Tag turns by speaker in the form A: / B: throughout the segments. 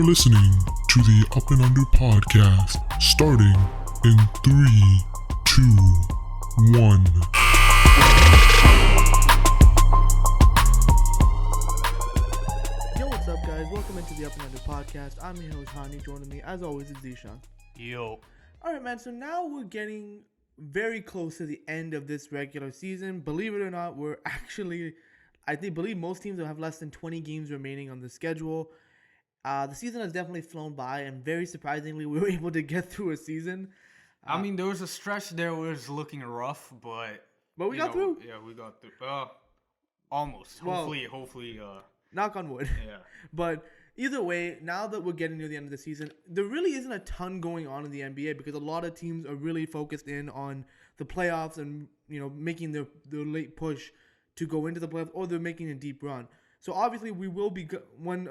A: are listening to the Up and Under podcast, starting in 3, 2, 1.
B: Yo, what's up, guys? Welcome into the Up and Under podcast. I'm your host, Hani. Joining me, as always, is Zeeshan.
C: Yo.
B: Alright, man, so now we're getting very close to the end of this regular season. Believe it or not, we're actually, believe most teams will have less than 20 games remaining on the schedule. The season has definitely flown by, and very surprisingly, we were able to get through a season.
C: I mean, there was a stretch there where it was looking rough, but
B: we got through.
C: Yeah, we got through. Almost.
B: Well,
C: hopefully.
B: Knock on wood.
C: Yeah.
B: But either way, now that we're getting near the end of the season, there really isn't a ton going on in the NBA because a lot of teams are really focused in on the playoffs and, making their late push to go into the playoffs, or they're making a deep run. So obviously we will be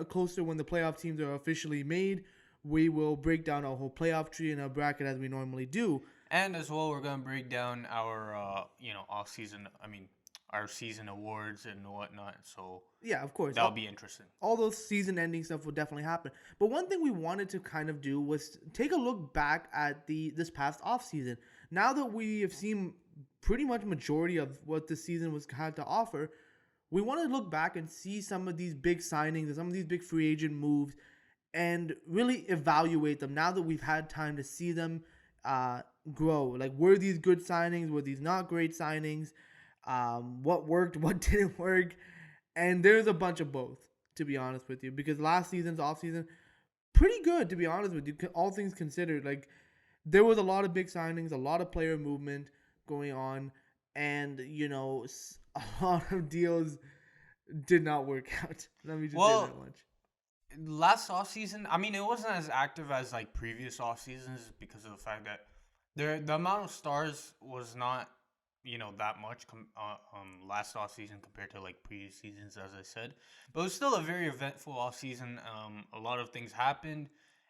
B: closer when the playoff teams are officially made. We will break down our whole playoff tree and our bracket as we normally do.
C: And as well, we're going to break down our, off-season, our season awards and whatnot. So
B: yeah, of course.
C: That'll be interesting.
B: All those season-ending stuff will definitely happen. But one thing we wanted to kind of do was take a look back at this past off-season. Now that we have seen pretty much majority of what the season had to offer, we want to look back and see some of these big signings and some of these big free agent moves and really evaluate them now that we've had time to see them grow. Like, were these good signings? Were these not great signings? What worked? What didn't work? And there's a bunch of both, to be honest with you, because last season's offseason, pretty good, to be honest with you, all things considered. Like, there was a lot of big signings, a lot of player movement going on, and, a lot of deals did not work out. Let me just say that much.
C: Last offseason, it wasn't as active as like previous off seasons because of the fact that the amount of stars was not, that much last off season compared to like previous seasons, as I said. But it was still a very eventful off season. A lot of things happened,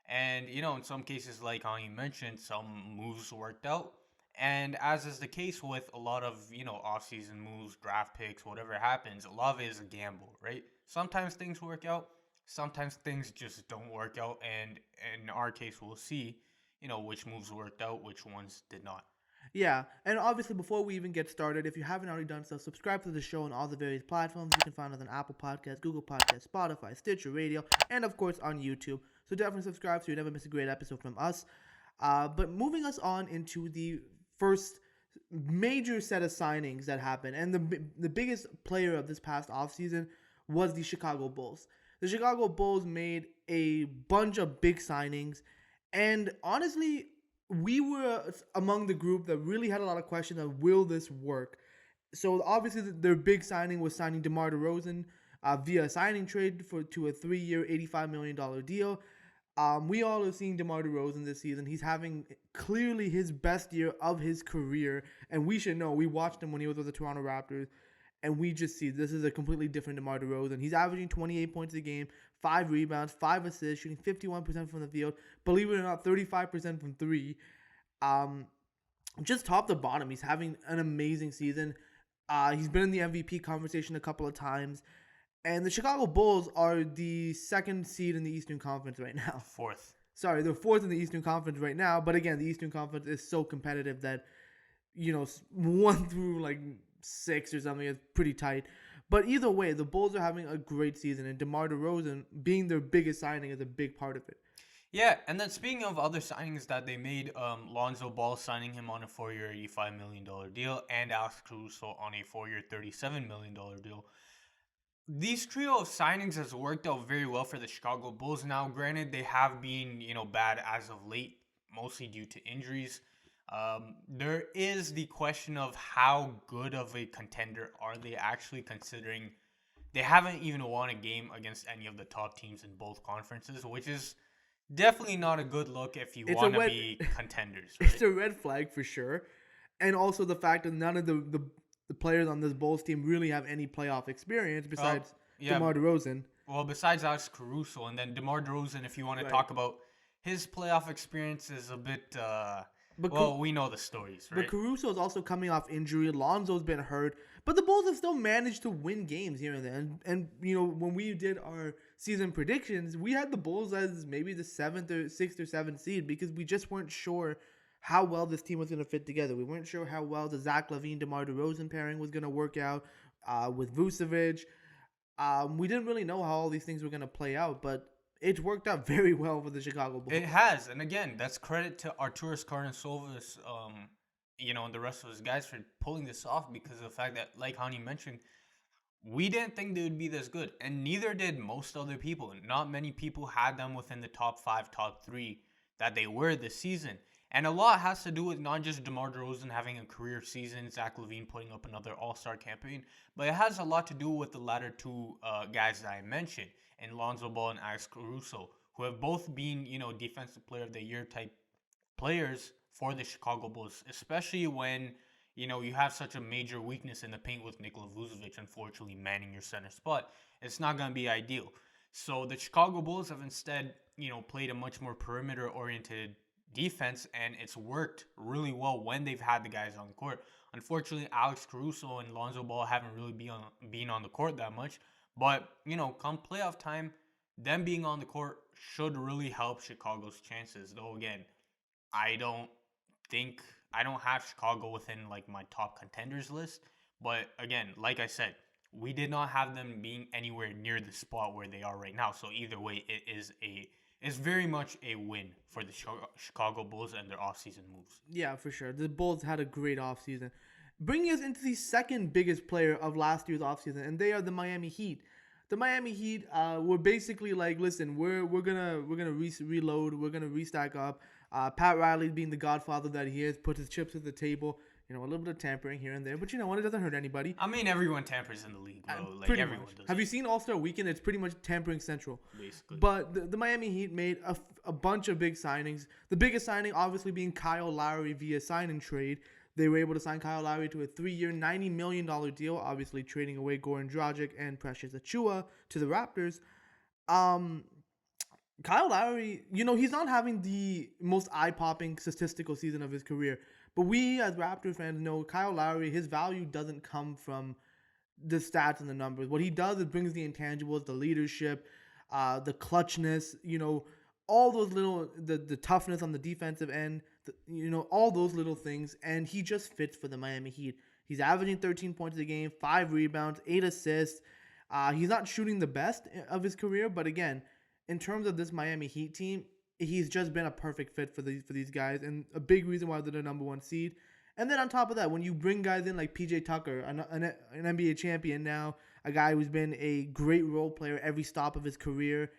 C: and in some cases, like Hani mentioned, some moves worked out. And as is the case with a lot of, off-season moves, draft picks, whatever happens, a lot of it is a gamble, right? Sometimes things work out. Sometimes things just don't work out. And in our case, we'll see, which moves worked out, which ones did not.
B: Yeah, and obviously before we even get started, if you haven't already done so, subscribe to the show on all the various platforms. You can find us on Apple Podcasts, Google Podcasts, Spotify, Stitcher Radio, and of course on YouTube. So definitely subscribe so you never miss a great episode from us. But moving us on into the first major set of signings that happened, and the biggest player of this past offseason was the Chicago Bulls. The Chicago Bulls made a bunch of big signings, and honestly, we were among the group that really had a lot of questions of, will this work? So obviously their big signing was signing DeMar DeRozan via a signing trade to a 3-year, $85 million deal. We all are seeing DeMar DeRozan this season. He's having clearly his best year of his career, and we should know. We watched him when he was with the Toronto Raptors, and we just see this is a completely different DeMar DeRozan. He's averaging 28 points a game, 5 rebounds, 5 assists, shooting 51% from the field. Believe it or not, 35% from 3. Just top to bottom, he's having an amazing season. He's been in the MVP conversation a couple of times. And the Chicago Bulls are the second seed in the Eastern Conference right now.
C: Fourth.
B: Sorry, they're fourth in the Eastern Conference right now. But again, the Eastern Conference is so competitive that, 1 through like 6 or something is pretty tight. But either way, the Bulls are having a great season. And DeMar DeRozan being their biggest signing is a big part of it.
C: Yeah, and then speaking of other signings that they made, Lonzo Ball signing him on a 4-year, $85 million deal, and Alex Caruso on a 4-year, $37 million deal. These trio of signings has worked out very well for the Chicago Bulls. Now, granted, they have been, bad as of late, mostly due to injuries. There is the question of how good of a contender are they actually, considering they haven't even won a game against any of the top teams in both conferences, which is definitely not a good look if you want to be contenders. Right?
B: It's a red flag for sure. And also the fact that none of the players on this Bulls team really have any playoff experience besides DeMar DeRozan.
C: Well, besides Alex Caruso, and then DeMar DeRozan, if you want to talk about his playoff experience, is a bit Well, we know the stories, right?
B: But Caruso's also coming off injury. Lonzo's been hurt. But the Bulls have still managed to win games here and there. And when we did our season predictions, we had the Bulls as maybe the 6th or 7th seed because we just weren't sure how well this team was going to fit together. We weren't sure how well the Zach LaVine, DeMar DeRozan pairing was going to work out with Vucevic. We didn't really know how all these things were going to play out, but it worked out very well for the Chicago Bulls.
C: It has, and again, that's credit to Arturas Karnisovas, and the rest of his guys for pulling this off because of the fact that, like Hani mentioned, we didn't think they would be this good, and neither did most other people. Not many people had them within the top 5, top 3 that they were this season. And a lot has to do with not just DeMar DeRozan having a career season, Zach LaVine putting up another all-star campaign, but it has a lot to do with the latter two guys that I mentioned, and Lonzo Ball and Alex Caruso, who have both been, Defensive Player of the Year type players for the Chicago Bulls, especially when, you have such a major weakness in the paint with Nikola Vucevic, unfortunately, manning your center spot. It's not going to be ideal. So the Chicago Bulls have instead, played a much more perimeter-oriented defense, and it's worked really well when they've had the guys on the court. Unfortunately, Alex Caruso and Lonzo Ball haven't really been on the court that much. But, come playoff time, them being on the court should really help Chicago's chances. Though, again, I don't have Chicago within, my top contenders list. But, again, like I said, we did not have them being anywhere near the spot where they are right now. So, either way, it's very much a win for the Chicago Bulls and their offseason moves.
B: Yeah, for sure. The Bulls had a great offseason. Bringing us into the second biggest player of last year's offseason, and they are the Miami Heat. The Miami Heat were basically like, listen, we're gonna reload, we're gonna restack up. Pat Riley, being the godfather that he is, put his chips at the table. A little bit of tampering here and there, but it doesn't hurt anybody.
C: I mean, everyone tampers in the league, bro.
B: Everyone does. Have you seen All-Star Weekend? It's pretty much tampering central.
C: Basically.
B: But the Miami Heat made a bunch of big signings. The biggest signing, obviously, being Kyle Lowry via sign and trade. They were able to sign Kyle Lowry to a 3-year, $90 million deal, obviously trading away Goran Dragic and Precious Achiuwa to the Raptors. Kyle Lowry, he's not having the most eye-popping statistical season of his career. But we, as Raptors fans, know Kyle Lowry, his value doesn't come from the stats and the numbers. What he does is brings the intangibles, the leadership, the clutchness, all those little, the toughness on the defensive end, all those little things. And he just fits for the Miami Heat. He's averaging 13 points a game, 5 rebounds, 8 assists. He's not shooting the best of his career, but again, in terms of this Miami Heat team, he's just been a perfect fit for these guys, and a big reason why they're the number 1 seed. And then on top of that, when you bring guys in like PJ Tucker, an NBA champion now, a guy who's been a great role player every stop of his career,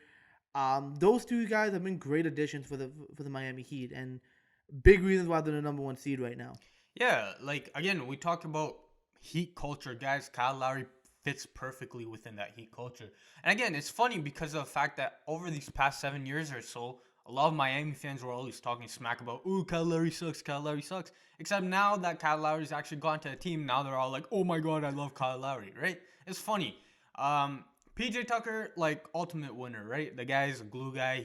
B: those two guys have been great additions for the Miami Heat, and big reasons why they're the number 1 seed right now.
C: Yeah, again, we talked about Heat culture, guys. Kyle Lowry fits perfectly within that Heat culture. And again, it's funny because of the fact that over these past 7 years or so, a lot of Miami fans were always talking smack about, ooh, Kyle Lowry sucks. Except now that Kyle Lowry's actually gone to a team, now they're all like, oh my god, I love Kyle Lowry, right? It's funny. PJ Tucker, ultimate winner, right? The guy's a glue guy.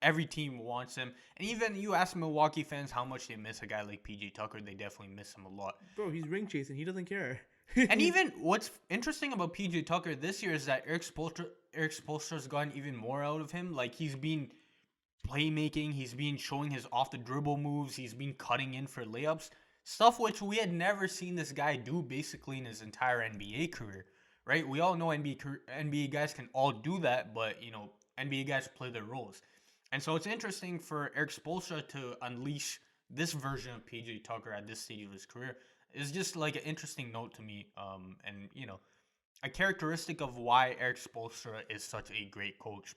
C: Every team wants him. And even you ask Milwaukee fans how much they miss a guy like PJ Tucker, they definitely miss him a lot.
B: Bro, he's ring chasing. He doesn't care.
C: And even what's interesting about PJ Tucker this year is that Eric Spoelstra's gotten even more out of him. He's been playmaking, he's been showing his off the dribble moves, he's been cutting in for layups, stuff which we had never seen this guy do basically in his entire NBA career, right? We all know NBA guys can all do that, but NBA guys play their roles. And so it's interesting for Eric Spoelstra to unleash this version of PJ Tucker at this stage of his career. Is just an interesting note to me, and a characteristic of why Eric Spoelstra is such a great coach.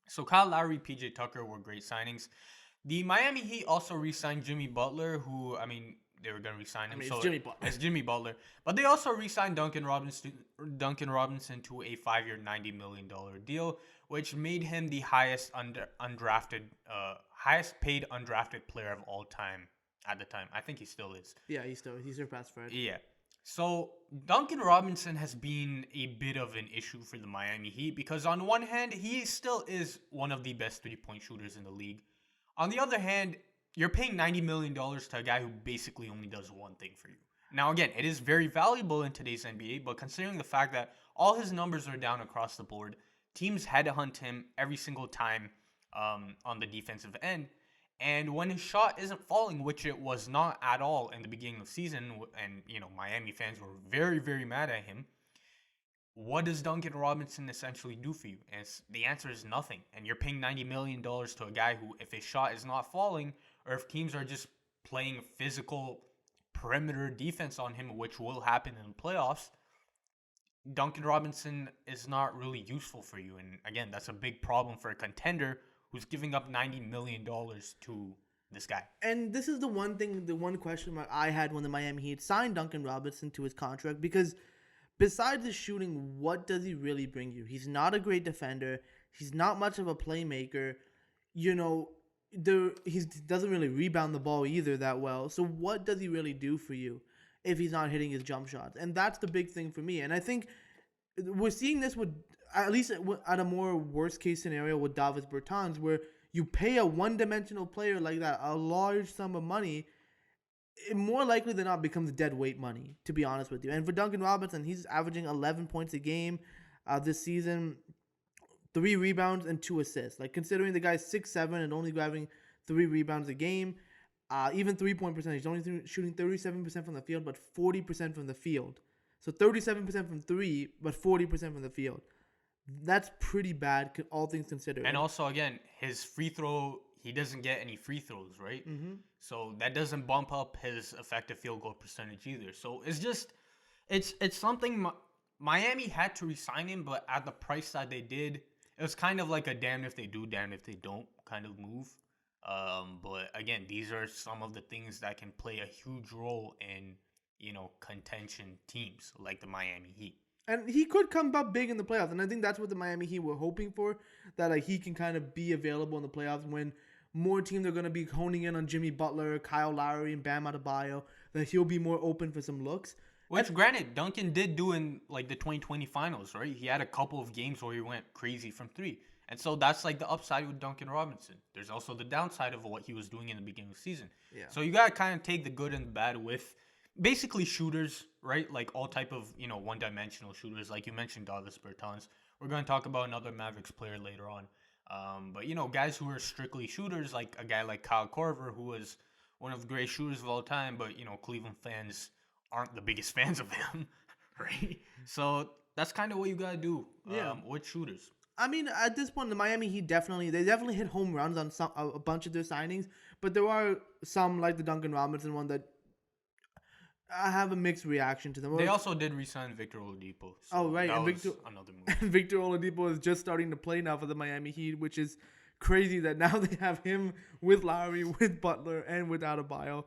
C: So Kyle Lowry, PJ Tucker were great signings. The Miami Heat also re-signed Jimmy Butler, who, they were going to re-sign him.
B: It's Jimmy Butler.
C: It's Jimmy Butler. But they also re-signed Duncan Robinson to a 5-year, $90 million deal, which made him the highest paid undrafted player of all time at the time. I think he still is.
B: Yeah, he surpassed Fred.
C: Yeah. So Duncan Robinson has been a bit of an issue for the Miami Heat because on one hand, he still is one of the best 3-point shooters in the league. On the other hand, you're paying $90 million to a guy who basically only does one thing for you. Now, again, it is very valuable in today's NBA, but considering the fact that all his numbers are down across the board, teams had to hunt him every single time on the defensive end. And when his shot isn't falling, which it was not at all in the beginning of the season, and, Miami fans were very, very mad at him, what does Duncan Robinson essentially do for you? And the answer is nothing. And you're paying $90 million to a guy who, if his shot is not falling, or if teams are just playing physical perimeter defense on him, which will happen in the playoffs, Duncan Robinson is not really useful for you. And again, that's a big problem for a contender who's giving up $90 million to this guy.
B: And this is the one question mark I had when the Miami Heat signed Duncan Robinson to his contract, because besides the shooting, what does he really bring you? He's not a great defender. He's not much of a playmaker. He doesn't really rebound the ball either that well. So what does he really do for you if he's not hitting his jump shots? And that's the big thing for me. And I think we're seeing this with, at least at a more worst case scenario with Davis Bertans, where you pay a one-dimensional player like that a large sum of money, it more likely than not becomes dead weight money, to be honest with you. And for Duncan Robinson, he's averaging 11 points a game this season, 3 rebounds and 2 assists. Like, considering the guy's 6'7" and only grabbing 3 rebounds a game, even 3-point percentage, he's only shooting 37% from the field, but 40% from the field. So 37% from 3, but 40% from the field. That's pretty bad, all things considered.
C: And also, again, his free throw, he doesn't get any free throws, right?
B: Mm-hmm.
C: So that doesn't bump up his effective field goal percentage either. So it's just, it's something Miami had to re-sign him, but at the price that they did, it was kind of like a damn if they do, damn if they don't kind of move. But again, these are some of the things that can play a huge role in, contention teams like the Miami Heat.
B: And he could come up big in the playoffs. And I think that's what the Miami Heat were hoping for, that he can kind of be available in the playoffs when more teams are going to be honing in on Jimmy Butler, Kyle Lowry, and Bam Adebayo, that he'll be more open for some looks.
C: Which, granted, Duncan did do in the 2020 finals, right? He had a couple of games where he went crazy from 3. And so that's the upside with Duncan Robinson. There's also the downside of what he was doing in the beginning of the season.
B: Yeah.
C: So you got to kind of take the good and the bad with basically shooters, right? Like all type of, one-dimensional shooters. Like you mentioned, Davis Bertans. We're going to talk about another Mavericks player later on. But, guys who are strictly shooters, like a guy like Kyle Korver, who was one of the greatest shooters of all time, but, Cleveland fans aren't the biggest fans of him, right? So that's kind of what you got to do with shooters.
B: I mean, at this point, the Miami Heat definitely hit home runs on a bunch of their signings, but there are some, like the Duncan Robinson one, that I have a mixed reaction to them.
C: They also did re-sign Victor Oladipo. So
B: right.
C: That
B: And
C: was another move.
B: And Victor Oladipo is just starting to play now for the Miami Heat, which is crazy that now they have him with Lowry, with Butler, and with Adebayo.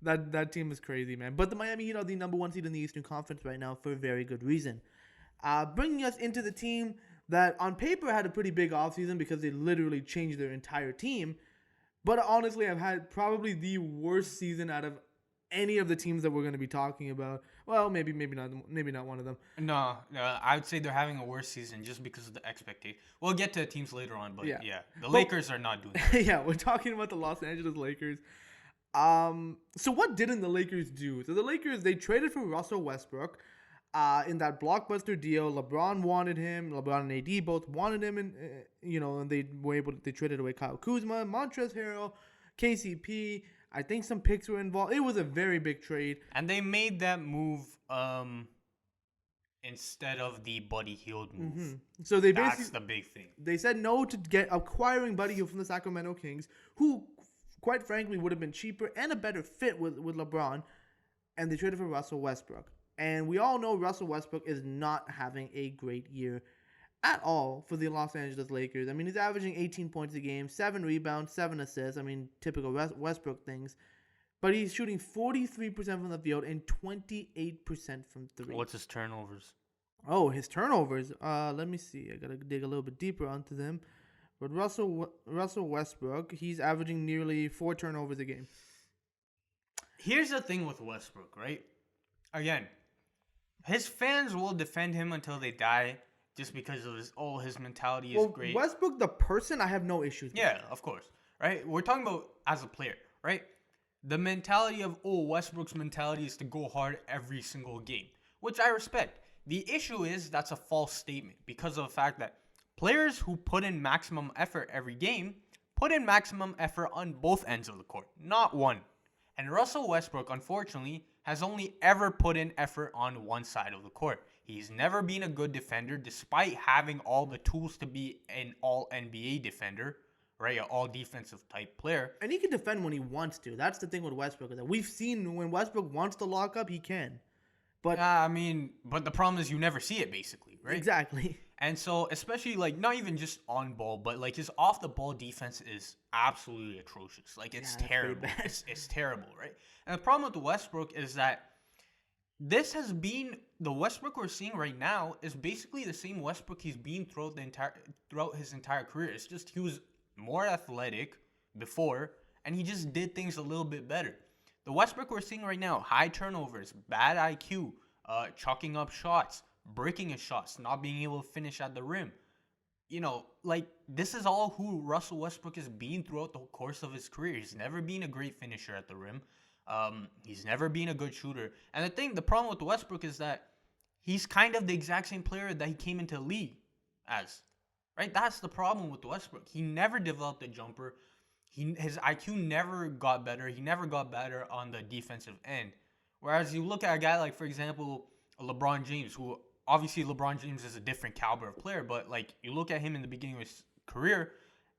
B: That team is crazy, man. But the Miami Heat are the number 1 seed in the Eastern Conference right now for a very good reason. Bringing us into the team that on paper had a pretty big offseason because they literally changed their entire team. But honestly, I've had probably the worst season out of any of the teams that we're going to be talking about. Well, maybe not one of them.
C: No, I would say they're having a worse season just because of the expectation. We'll get to teams later on, but the Lakers are not doing that.
B: Yeah, we're talking about the Los Angeles Lakers. So what didn't the Lakers do? So the Lakers, they traded for Russell Westbrook in that blockbuster deal. LeBron wanted him. LeBron and AD both wanted him, and and they traded away Kyle Kuzma, Montrezl Harrell, KCP. I think some picks were involved. It was a very big trade.
C: And they made that move instead of the Buddy Hield move.
B: Mm-hmm. So that's
C: the big thing.
B: They said no to acquiring Buddy Hield from the Sacramento Kings, who, quite frankly, would have been cheaper and a better fit with LeBron. And they traded for Russell Westbrook. And we all know Russell Westbrook is not having a great year at all for the Los Angeles Lakers. I mean, he's averaging 18 points a game, 7 rebounds, 7 assists. I mean, typical Westbrook things. But he's shooting 43% from the field and 28% from 3.
C: What's his turnovers?
B: Oh, his turnovers. Let me see. I got to dig a little bit deeper onto them. But Russell Westbrook, he's averaging nearly 4 turnovers a game.
C: Here's the thing with Westbrook, right? Again, his fans will defend him until they die. Just because of his mentality is great.
B: Westbrook, the person, I have no issues with.
C: Yeah, of course. Right? We're talking about as a player. right? The mentality of, Westbrook's mentality is to go hard every single game, which I respect. The issue is that's a false statement because of the fact that players who put in maximum effort every game put in maximum effort on both ends of the court, not one. And Russell Westbrook, unfortunately, has only ever put in effort on one side of the court. He's never been a good defender despite having all the tools to be an all-NBA defender, right? An all-defensive type player.
B: And he can defend when he wants to. That's the thing with Westbrook. That we've seen when Westbrook wants to lock up, he can. But
C: but the problem is you never see it, basically, right?
B: Exactly.
C: And so, especially, like, not even just on ball, but, like, his off-the-ball defense is absolutely atrocious. Like, it's terrible. It's terrible, right? And the problem with the Westbrook is that this has been the Westbrook we're seeing right now is basically the same Westbrook he's been throughout his entire career. It's just he was more athletic before, and he just did things a little bit better. The Westbrook we're seeing right now, high turnovers, bad IQ, chucking up shots, breaking his shots, not being able to finish at the rim. You know, like, this is all who Russell Westbrook has been throughout the course of his career. He's never been a great finisher at the rim. He's never been a good shooter. And the problem with Westbrook is that he's kind of the exact same player that he came into the league as, right? That's the problem with Westbrook. He never developed a jumper. His IQ never got better. He never got better on the defensive end. Whereas you look at a guy like, for example, LeBron James, who obviously LeBron James is a different caliber of player, but like you look at him in the beginning of his career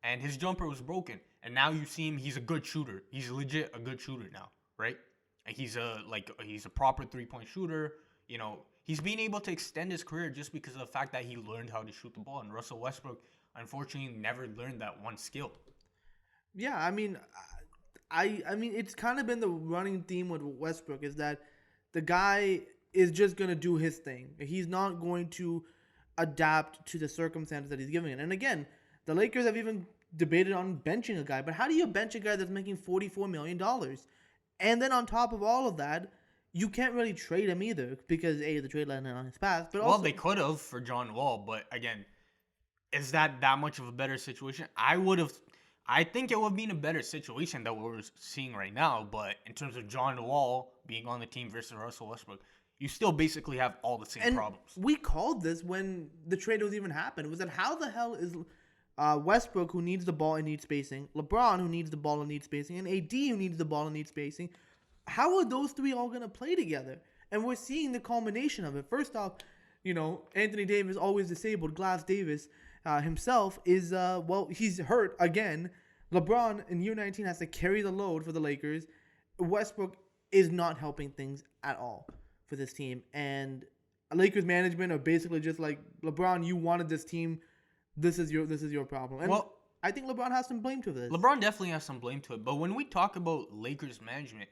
C: and his jumper was broken. And now you see him, he's a good shooter. He's legit a good shooter now, right? And he's a proper 3-point shooter. You know, he's been able to extend his career just because of the fact that he learned how to shoot the ball. And Russell Westbrook, unfortunately, never learned that one skill.
B: Yeah, I mean, it's kind of been the running theme with Westbrook is that the guy is just going to do his thing. He's not going to adapt to the circumstances that he's giving it. And again, the Lakers have even debated on benching a guy. But how do you bench a guy that's making $44 million? And then on top of all of that, you can't really trade him either because, A, the trade line on his path. But also,
C: they could have for John Wall. But again, is that much of a better situation? I think it would be in a better situation that we're seeing right now. But in terms of John Wall being on the team versus Russell Westbrook, you still basically have all the same problems.
B: We called this when the trade was even happened. It was that how the hell is Westbrook, who needs the ball and needs spacing, LeBron, who needs the ball and needs spacing, and AD, who needs the ball and needs spacing, how are those three all going to play together? And we're seeing the culmination of it. First off, you know, Anthony Davis, always disabled, Glass Davis himself is, he's hurt again. LeBron in year 19 has to carry the load for the Lakers. Westbrook is not helping things at all for this team. And Lakers management are basically just like, LeBron, you wanted this team. This is your problem. And I think LeBron has some blame to this.
C: LeBron definitely has some blame to it. But when we talk about Lakers management,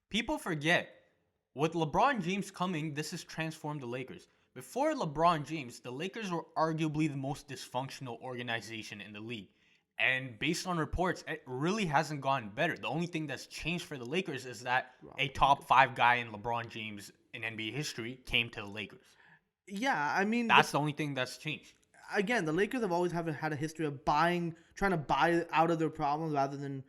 C: people forget with LeBron James coming, this has transformed the Lakers. Before LeBron James, the Lakers were arguably the most dysfunctional organization in the league. And based on reports, it really hasn't gotten better. The only thing that's changed for the Lakers is that a top 5 guy in LeBron James in NBA history came to the Lakers.
B: Yeah, I mean,
C: that's the only thing that's changed.
B: Again, the Lakers have always had a history of trying to buy out of their problems rather than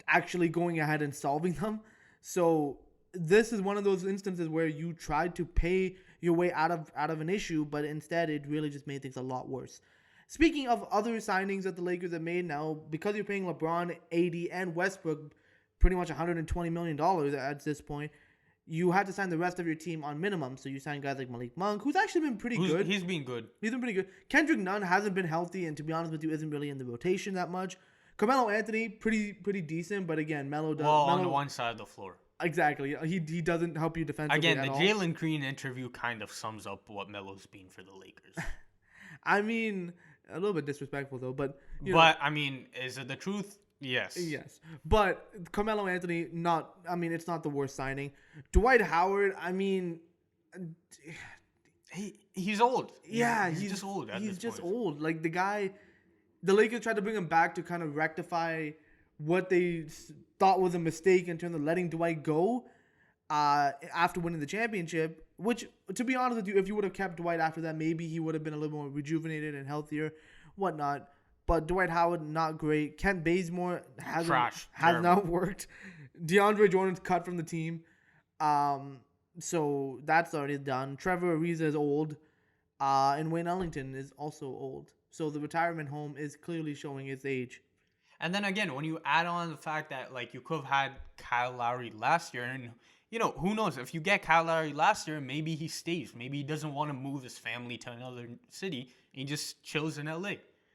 B: actually going ahead and solving them. So this is one of those instances where you tried to pay your way out of an issue, but instead it really just made things a lot worse. Speaking of other signings that the Lakers have made now, because you're paying LeBron, AD, and Westbrook pretty much $120 million at this point, you had to sign the rest of your team on minimum. So you signed guys like Malik Monk, who's actually been pretty good.
C: He's been good.
B: He's been pretty good. Kendrick Nunn hasn't been healthy, and to be honest with you, isn't really in the rotation that much. Carmelo Anthony, pretty decent, but again, Melo
C: on the one side of the floor.
B: Exactly. He doesn't help you defensively
C: again,
B: at
C: the
B: all.
C: Jalen Green interview kind of sums up what Melo's been for the Lakers.
B: I mean, a little bit disrespectful though, but
C: I mean, is it the truth? Yes.
B: Yes. But Carmelo Anthony, it's not the worst signing. Dwight Howard, I mean,
C: he's old.
B: Yeah,
C: he's just old.
B: He's just old. Like the Lakers tried to bring him back to kind of rectify what they thought was a mistake in terms of letting Dwight go after winning the championship. Which, to be honest with you, if you would have kept Dwight after that, maybe he would have been a little more rejuvenated and healthier, whatnot. But Dwight Howard, not great. Kent Bazemore has
C: Terrible.
B: not worked. DeAndre Jordan's cut from the team. So that's already done. Trevor Ariza is old. And Wayne Ellington is also old. So the retirement home is clearly showing its age.
C: And then again, when you add on the fact that like you could have had Kyle Lowry last year, and who knows, if you get Kyle Lowry last year, maybe he stays. Maybe he doesn't want to move his family to another city. And he just chills in LA.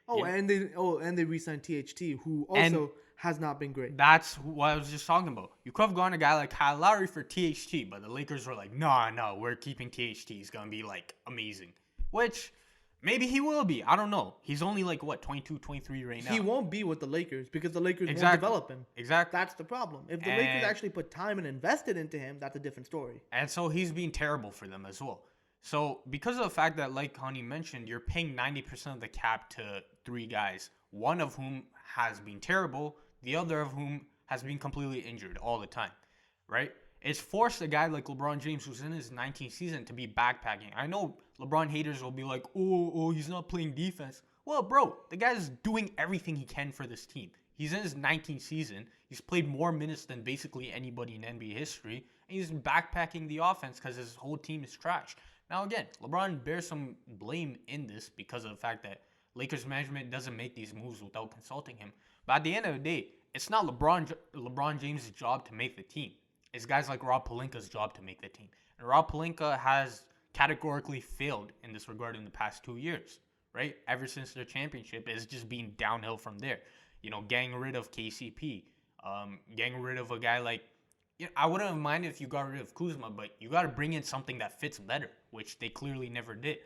B: And they re-signed THT, who also has not been great.
C: That's what I was just talking about. You could have gone a guy like Kyle Lowry for THT, but the Lakers were like, no, we're keeping THT. He's gonna be like amazing. Which maybe he will be. I don't know. He's only like, 22, 23 right now.
B: He won't be with the Lakers because the Lakers won't develop him.
C: Exactly.
B: That's the problem. If the Lakers actually put time and invested into him, that's a different story.
C: And so he's being terrible for them as well. So because of the fact that, like Hani mentioned, you're paying 90% of the cap to 3 guys, one of whom has been terrible, the other of whom has been completely injured all the time, right? It's forced a guy like LeBron James, who's in his 19th season, to be backpacking. I know LeBron haters will be like, oh, he's not playing defense. Well, bro, the guy's doing everything he can for this team. He's in his 19th season. He's played more minutes than basically anybody in NBA history. And he's backpacking the offense because his whole team is trash. Now, again, LeBron bears some blame in this because of the fact that Lakers management doesn't make these moves without consulting him. But at the end of the day, it's not LeBron James' job to make the team. It's guys like Rob Pelinka's job to make the team. And Rob Pelinka has categorically failed in this regard in the past 2 years, right? Ever since their championship, it's just been downhill from there. Getting rid of KCP, getting rid of a guy like, I wouldn't have minded if you got rid of Kuzma, but you got to bring in something that fits better, which they clearly never did.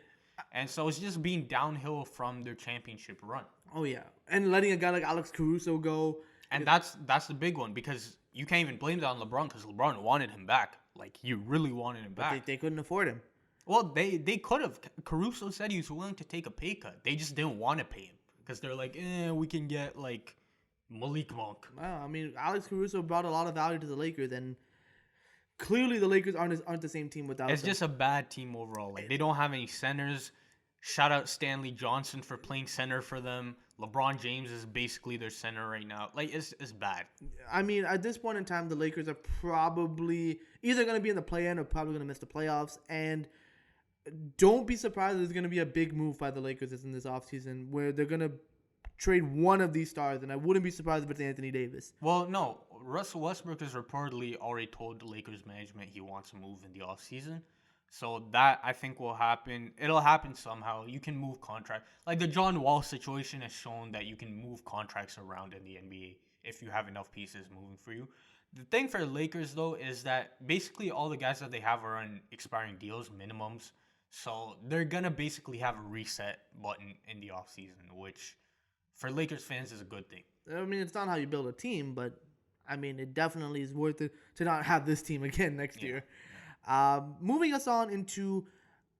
C: And so it's just being downhill from their championship run.
B: Oh, yeah. And letting a guy like Alex Caruso go.
C: And that's the big one, because you can't even blame that on LeBron, because LeBron wanted him back. Like, he really wanted him back.
B: But they couldn't afford him.
C: Well, they could have. Caruso said he was willing to take a pay cut. They just didn't want to pay him, because they're like, we can get, like, Malik Monk.
B: Well, I mean, Alex Caruso brought a lot of value to the Lakers, and clearly the Lakers aren't the same team without him.
C: It's just a bad team overall. Like, they don't have any centers. Shout out Stanley Johnson for playing center for them. LeBron James is basically their center right now. Like, it's bad.
B: I mean, at this point in time, the Lakers are probably either going to be in the play-in or probably going to miss the playoffs. And don't be surprised if there's going to be a big move by the Lakers in this offseason where they're going to trade one of these stars. And I wouldn't be surprised if it's Anthony Davis.
C: Well, no. Russell Westbrook has reportedly already told the Lakers management he wants to move in the offseason. So that, I think, will happen. It'll happen somehow. You can move contracts. Like the John Wall situation has shown that you can move contracts around in the NBA if you have enough pieces moving for you. The thing for the Lakers, though, is that basically all the guys that they have are on expiring deals, minimums. So they're going to basically have a reset button in the offseason, which for Lakers fans is a good thing.
B: I mean, it's not how you build a team, but, I mean, it definitely is worth it to not have this team again next year. Moving us on into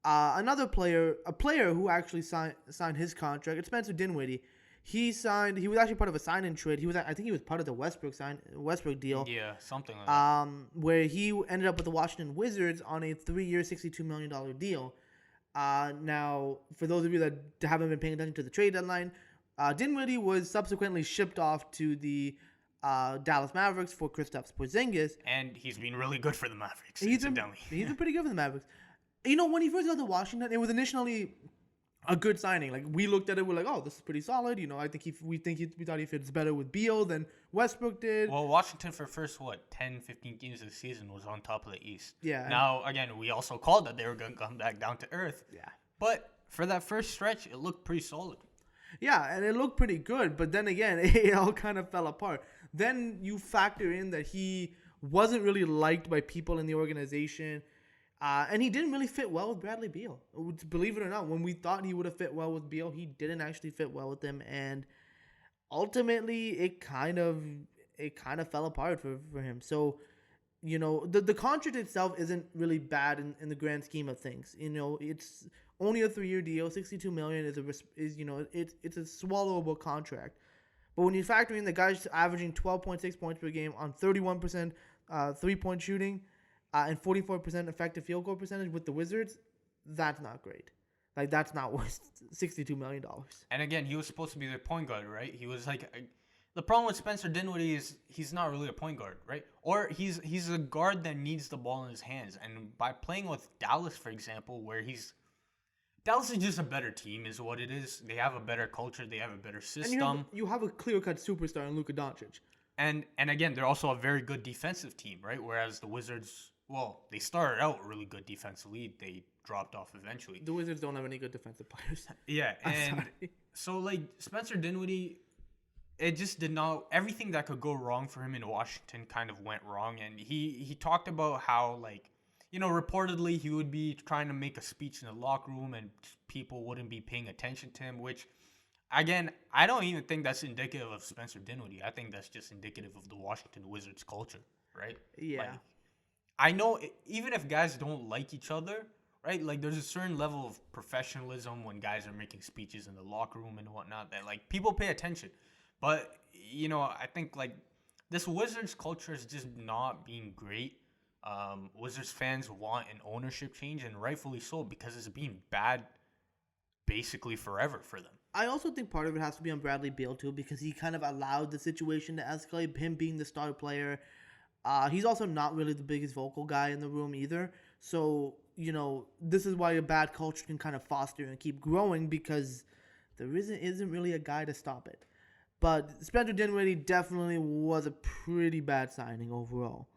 B: another player, a player who actually signed his contract. It's Spencer Dinwiddie. He was actually part of a sign-in trade. I think he was part of the Westbrook deal.
C: Yeah, something like that.
B: Where he ended up with the Washington Wizards on a 3-year, $62 million deal. Now, for those of you that haven't been paying attention to the trade deadline, Dinwiddie was subsequently shipped off to the Dallas Mavericks for Kristaps Porzingis.
C: And he's been really good for the Mavericks.
B: He's been pretty good for the Mavericks. When he first got to Washington, it was initially a good signing. Like, we looked at it, we're like, oh, this is pretty solid. I think we thought he fits better with Beal than Westbrook did.
C: Well, Washington for first 10, 15 games of the season was on top of the East.
B: Yeah.
C: Now, again, we also called that they were going to come back down to earth.
B: Yeah.
C: But for that first stretch, it looked pretty solid.
B: Yeah, and it looked pretty good, but then again, it all kind of fell apart. Then you factor in that he wasn't really liked by people in the organization, and he didn't really fit well with Bradley Beal. Believe it or not, when we thought he would have fit well with Beal, he didn't actually fit well with him, and ultimately it kind of fell apart for him. So, the contract itself isn't really bad in the grand scheme of things. It's only a 3-year deal. $62 million is it's a swallowable contract. But when you factor in the guy's averaging 12.6 points per game on 31% 3-point shooting and 44% effective field goal percentage with the Wizards, that's not great. Like, that's not worth $62 million.
C: And again, he was supposed to be their point guard, right? He was like, the problem with Spencer Dinwiddie is he's not really a point guard, right? Or he's a guard that needs the ball in his hands. And by playing with Dallas, for example, where Dallas is just a better team, is what it is. They have a better culture. They have a better system.
B: And you have a clear-cut superstar in Luka Doncic.
C: And again, they're also a very good defensive team, right? Whereas the Wizards, well, they started out really good defensively. They dropped off eventually.
B: The Wizards don't have any good defensive players.
C: Yeah, and so, like, Spencer Dinwiddie, it just did not – everything that could go wrong for him in Washington kind of went wrong. And he talked about how, like, you know, reportedly he would be trying to make a speech in the locker room and people wouldn't be paying attention to him, which, again, I don't even think that's indicative of Spencer Dinwiddie. I think that's just indicative of the Washington Wizards culture, right?
B: Yeah.
C: Like, I know even if guys don't like each other, right, like there's a certain level of professionalism when guys are making speeches in the locker room and whatnot that, like, people pay attention. But, you know, I think, like, this Wizards culture is just not being great. Wizards fans want an ownership change, and rightfully so, because it's been bad basically forever for them.
B: I also think part of it has to be on Bradley Beal, too, because he kind of allowed the situation to escalate, him being the star player. He's also not really the biggest vocal guy in the room either. So, you know, this is why a bad culture can kind of foster and keep growing, because there isn't really a guy to stop it. But Spencer Dinwiddie definitely was a pretty bad signing overall.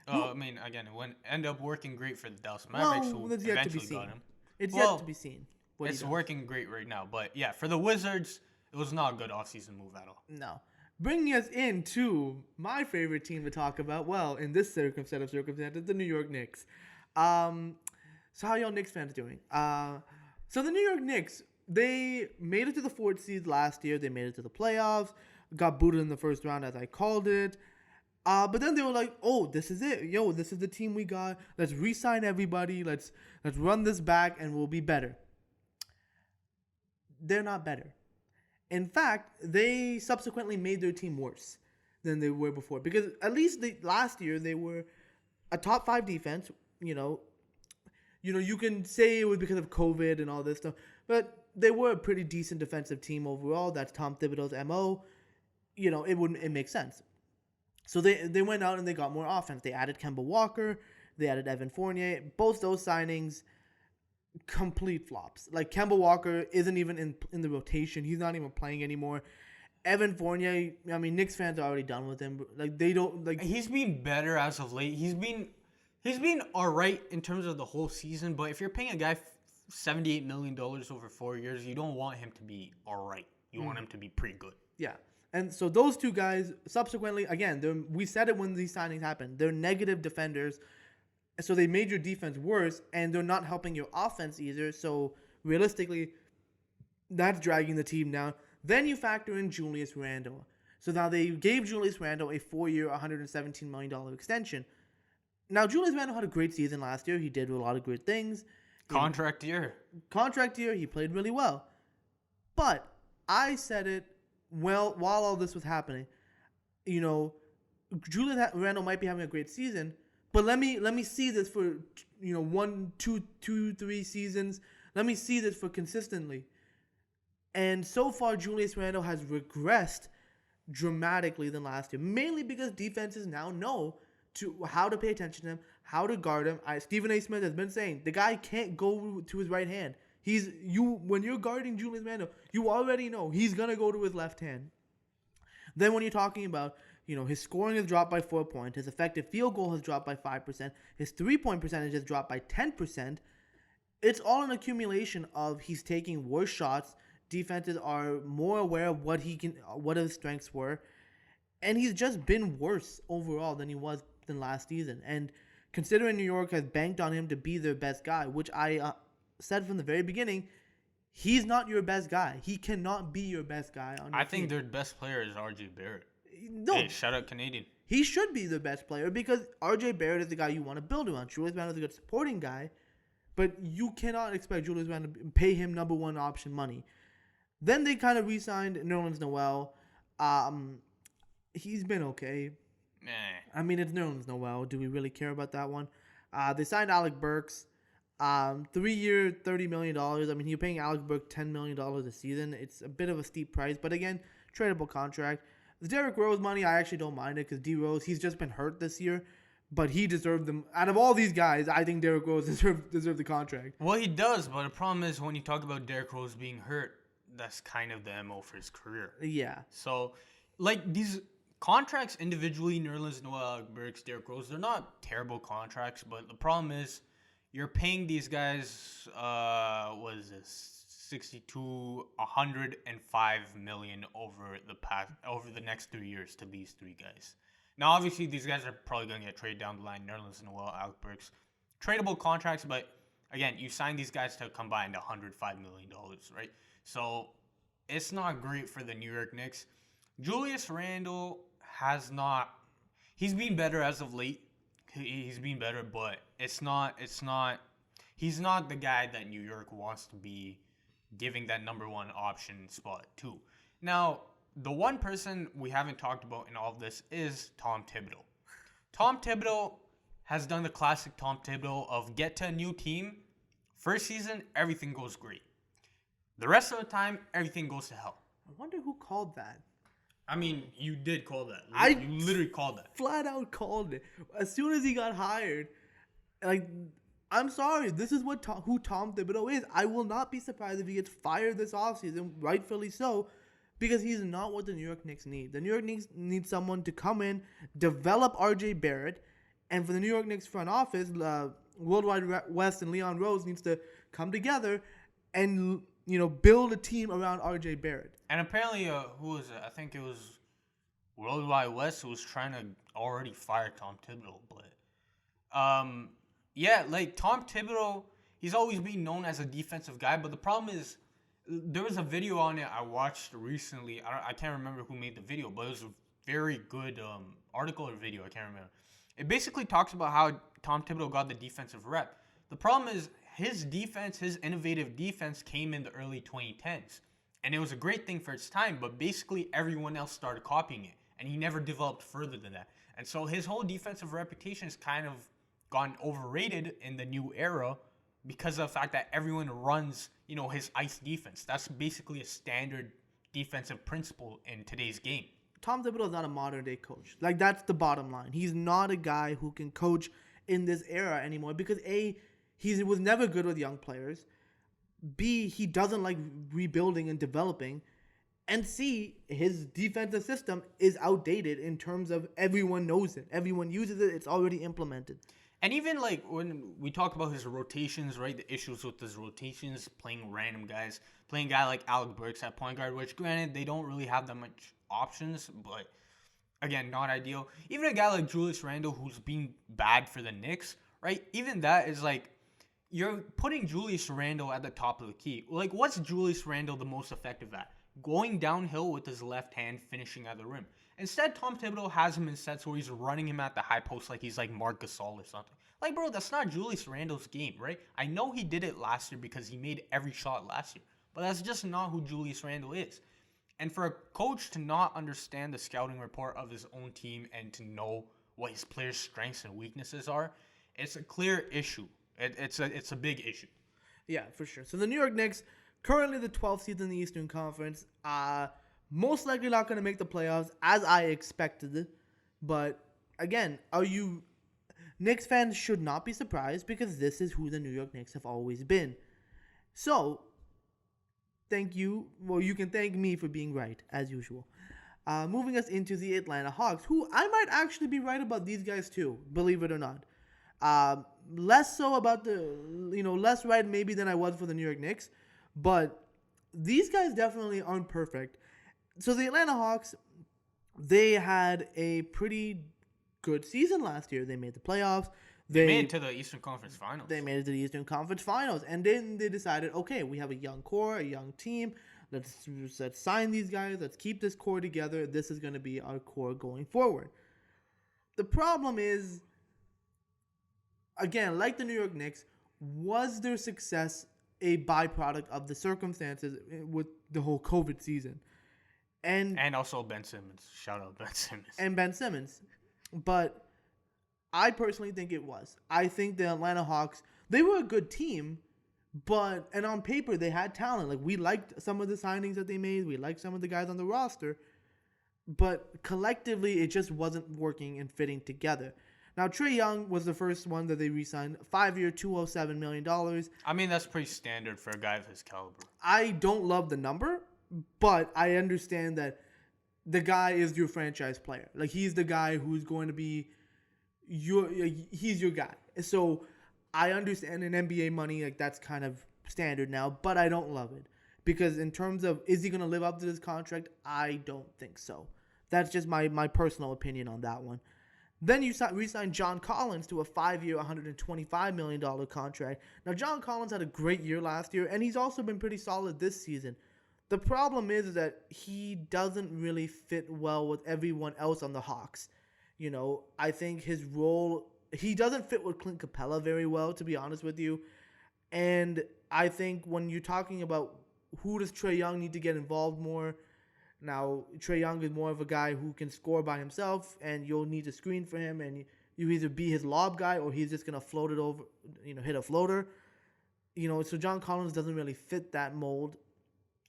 C: I mean, again, it ended up working great for the Dallas Mavericks, who eventually got him.
B: It's yet to be seen.
C: It's working great right now. But, yeah, for the Wizards, it was not a good offseason move at all.
B: No. Bringing us into my favorite team to talk about, well, in this set of circumstances, the New York Knicks. So how y'all Knicks fans doing? So the New York Knicks, they made it to the 4th seed last year. They made it to the playoffs. Got booted in the first round, as I called it. But then they were like, oh, this is it. Yo, this is the team we got. Let's re-sign everybody. Let's run this back, and we'll be better. They're not better. In fact, they subsequently made their team worse than they were before. Because at least last year, they were a top 5 defense. You know, you can say it was because of COVID and all this stuff. But they were a pretty decent defensive team overall. That's Tom Thibodeau's MO. You know, it makes sense. So they went out and they got more offense. They added Kemba Walker. They added Evan Fournier. Both those signings, complete flops. Like, Kemba Walker isn't even in the rotation. He's not even playing anymore. Evan Fournier, I mean, Knicks fans are already done with him. Like, they don't like.
C: He's been better as of late. He's been all right in terms of the whole season. But if you're paying a guy $78 million over 4 years, you don't want him to be all right. You want him to be pretty good.
B: Yeah. And so those two guys, subsequently, again, we said it when these signings happened. They're negative defenders. So they made your defense worse, and they're not helping your offense either. So realistically, that's dragging the team down. Then you factor in Julius Randle. So now they gave Julius Randle a 4-year, $117 million extension. Now, Julius Randle had a great season last year. He did a lot of great things.
C: Contract year.
B: He played really well. But I said it while all this was happening. You know, Julius Randle might be having a great season, but let me see this for 1, 2, 3 seasons. Let me see this for consistently. And so far, Julius Randle has regressed dramatically than last year, mainly because defenses now know how to pay attention to him, how to guard him. Stephen A. Smith has been saying the guy can't go to his right hand. When you're guarding Julius Randle, you already know he's gonna go to his left hand. Then when you're talking about, his scoring has dropped by 4 points, his effective field goal has dropped by 5%, his 3-point percentage has dropped by 10%. It's all an accumulation of he's taking worse shots. Defenses are more aware of what his strengths were, and he's just been worse overall than he was than last season. And considering New York has banked on him to be their best guy, which I said from the very beginning, he's not your best guy. He cannot be your best guy on your team.
C: I think their best player is RJ Barrett.
B: No.
C: Hey, shout out Canadian.
B: He should be the best player because RJ Barrett is the guy you want to build around. Julius Randle is a good supporting guy, but you cannot expect Julius Randle to pay him number one option money. Then they kind of re-signed Nerlens Noel. He's been okay. I mean, it's Nerlens Noel. Do we really care about that one? They signed Alec Burks. 3-year, $30 million. I mean, you're paying Alex Burke $10 million a season. It's a bit of a steep price, but again, tradable contract. The Derrick Rose money, I actually don't mind it because D Rose, he's just been hurt this year, but he deserved them. Out of all these guys, I think Derrick Rose deserved the contract.
C: Well, he does, but the problem is when you talk about Derrick Rose being hurt, that's kind of the MO for his career.
B: Yeah.
C: So, like, these contracts individually, Nerlens Noel, Alec Burks, Derrick Rose, they're not terrible contracts, but the problem is you're paying these guys, what is this, 105 million over the next 3 years to these three guys. Now, obviously, these guys are probably going to get traded down the line. Nerlens Noel, Alec Burks, tradable contracts, but again, you sign these guys to a combined $105 million, right? So it's not great for the New York Knicks. Julius Randle he's been better as of late. He's been better, but he's not the guy that New York wants to be giving that number one option spot to. Now, the one person we haven't talked about in all of this is Tom Thibodeau. Tom Thibodeau has done the classic Tom Thibodeau of get to a new team. First season, everything goes great. The rest of the time, everything goes to hell.
B: I wonder who called that.
C: I mean, you did call that. You literally called that.
B: Flat out called it. As soon as he got hired, like, I'm sorry, this is who Tom Thibodeau is. I will not be surprised if he gets fired this offseason, rightfully so, because he's not what the New York Knicks need. The New York Knicks need someone to come in, develop R.J. Barrett, and for the New York Knicks front office, Worldwide West and Leon Rose needs to come together and, build a team around R.J. Barrett.
C: And apparently, who was it? I think it was Worldwide West who was trying to already fire Tom Thibodeau, but yeah, like Tom Thibodeau, he's always been known as a defensive guy, but the problem is there was a video on it I watched recently. I can't remember who made the video, but it was a very good article or video. I can't remember. It basically talks about how Tom Thibodeau got the defensive rep. The problem is his defense, his innovative defense came in the early 2010s. And it was a great thing for its time, but basically everyone else started copying it. And he never developed further than that. And so his whole defensive reputation has kind of gone overrated in the new era because of the fact that everyone runs, his ice defense. That's basically a standard defensive principle in today's game.
B: Tom Thibodeau is not a modern-day coach. Like, that's the bottom line. He's not a guy who can coach in this era anymore because, A, he was never good with young players. B, he doesn't like rebuilding and developing. And C, his defensive system is outdated in terms of everyone knows it. Everyone uses it. It's already implemented.
C: And even like when we talk about his rotations, right? The issues with his rotations, playing random guys, playing a guy like Alec Burks at point guard, which granted, they don't really have that much options, but again, not ideal. Even a guy like Julius Randle, who's been bad for the Knicks, right? Even that is like, you're putting Julius Randle at the top of the key. Like, what's Julius Randle the most effective at? Going downhill with his left hand, finishing at the rim. Instead, Tom Thibodeau has him in sets where he's running him at the high post like he's like Marc Gasol or something. Like, bro, that's not Julius Randle's game, right? I know he did it last year because he made every shot last year. But that's just not who Julius Randle is. And for a coach to not understand the scouting report of his own team and to know what his players' strengths and weaknesses are, it's a clear issue. It's a big issue.
B: Yeah, for sure. So the New York Knicks, currently the 12th seed in the Eastern Conference, most likely not going to make the playoffs as I expected. But again, Knicks fans should not be surprised because this is who the New York Knicks have always been. So, thank you. Well, you can thank me for being right, as usual. Moving us into the Atlanta Hawks, who I might actually be right about these guys too, believe it or not. Less so about less right maybe than I was for the New York Knicks, but these guys definitely aren't perfect. So the Atlanta Hawks, they had a pretty good season last year. They made the playoffs. They
C: made it to the Eastern Conference Finals.
B: They made it to the Eastern Conference Finals, and then they decided, okay, we have a young core, a young team. Let's sign these guys. Let's keep this core together. This is going to be our core going forward. The problem is, again, like the New York Knicks, was their success a byproduct of the circumstances with the whole COVID season? And
C: also Ben Simmons. Shout out Ben Simmons.
B: And Ben Simmons. But I personally think it was. I think the Atlanta Hawks, they were a good team, and on paper they had talent. Like, we liked some of the signings that they made. We liked some of the guys on the roster, but collectively it just wasn't working and fitting together. Now, Trae Young was the first one that they re-signed, 5-year, $207 million.
C: I mean, that's pretty standard for a guy of his caliber.
B: I don't love the number, but I understand that the guy is your franchise player. Like, he's the guy who's going to be he's your guy. So I understand in NBA money, like, that's kind of standard now, but I don't love it. Because in terms of, is he going to live up to this contract? I don't think so. That's just my personal opinion on that one. Then you re-signed John Collins to a 5-year, $125 million contract. Now, John Collins had a great year last year, and he's also been pretty solid this season. The problem is that he doesn't really fit well with everyone else on the Hawks. You know, I think his role, he doesn't fit with Clint Capella very well, to be honest with you. And I think when you're talking about who does Trae Young need to get involved more, now Trae Young is more of a guy who can score by himself, and you'll need to screen for him, and you either be his lob guy or he's just going to float it over, hit a floater. So John Collins doesn't really fit that mold.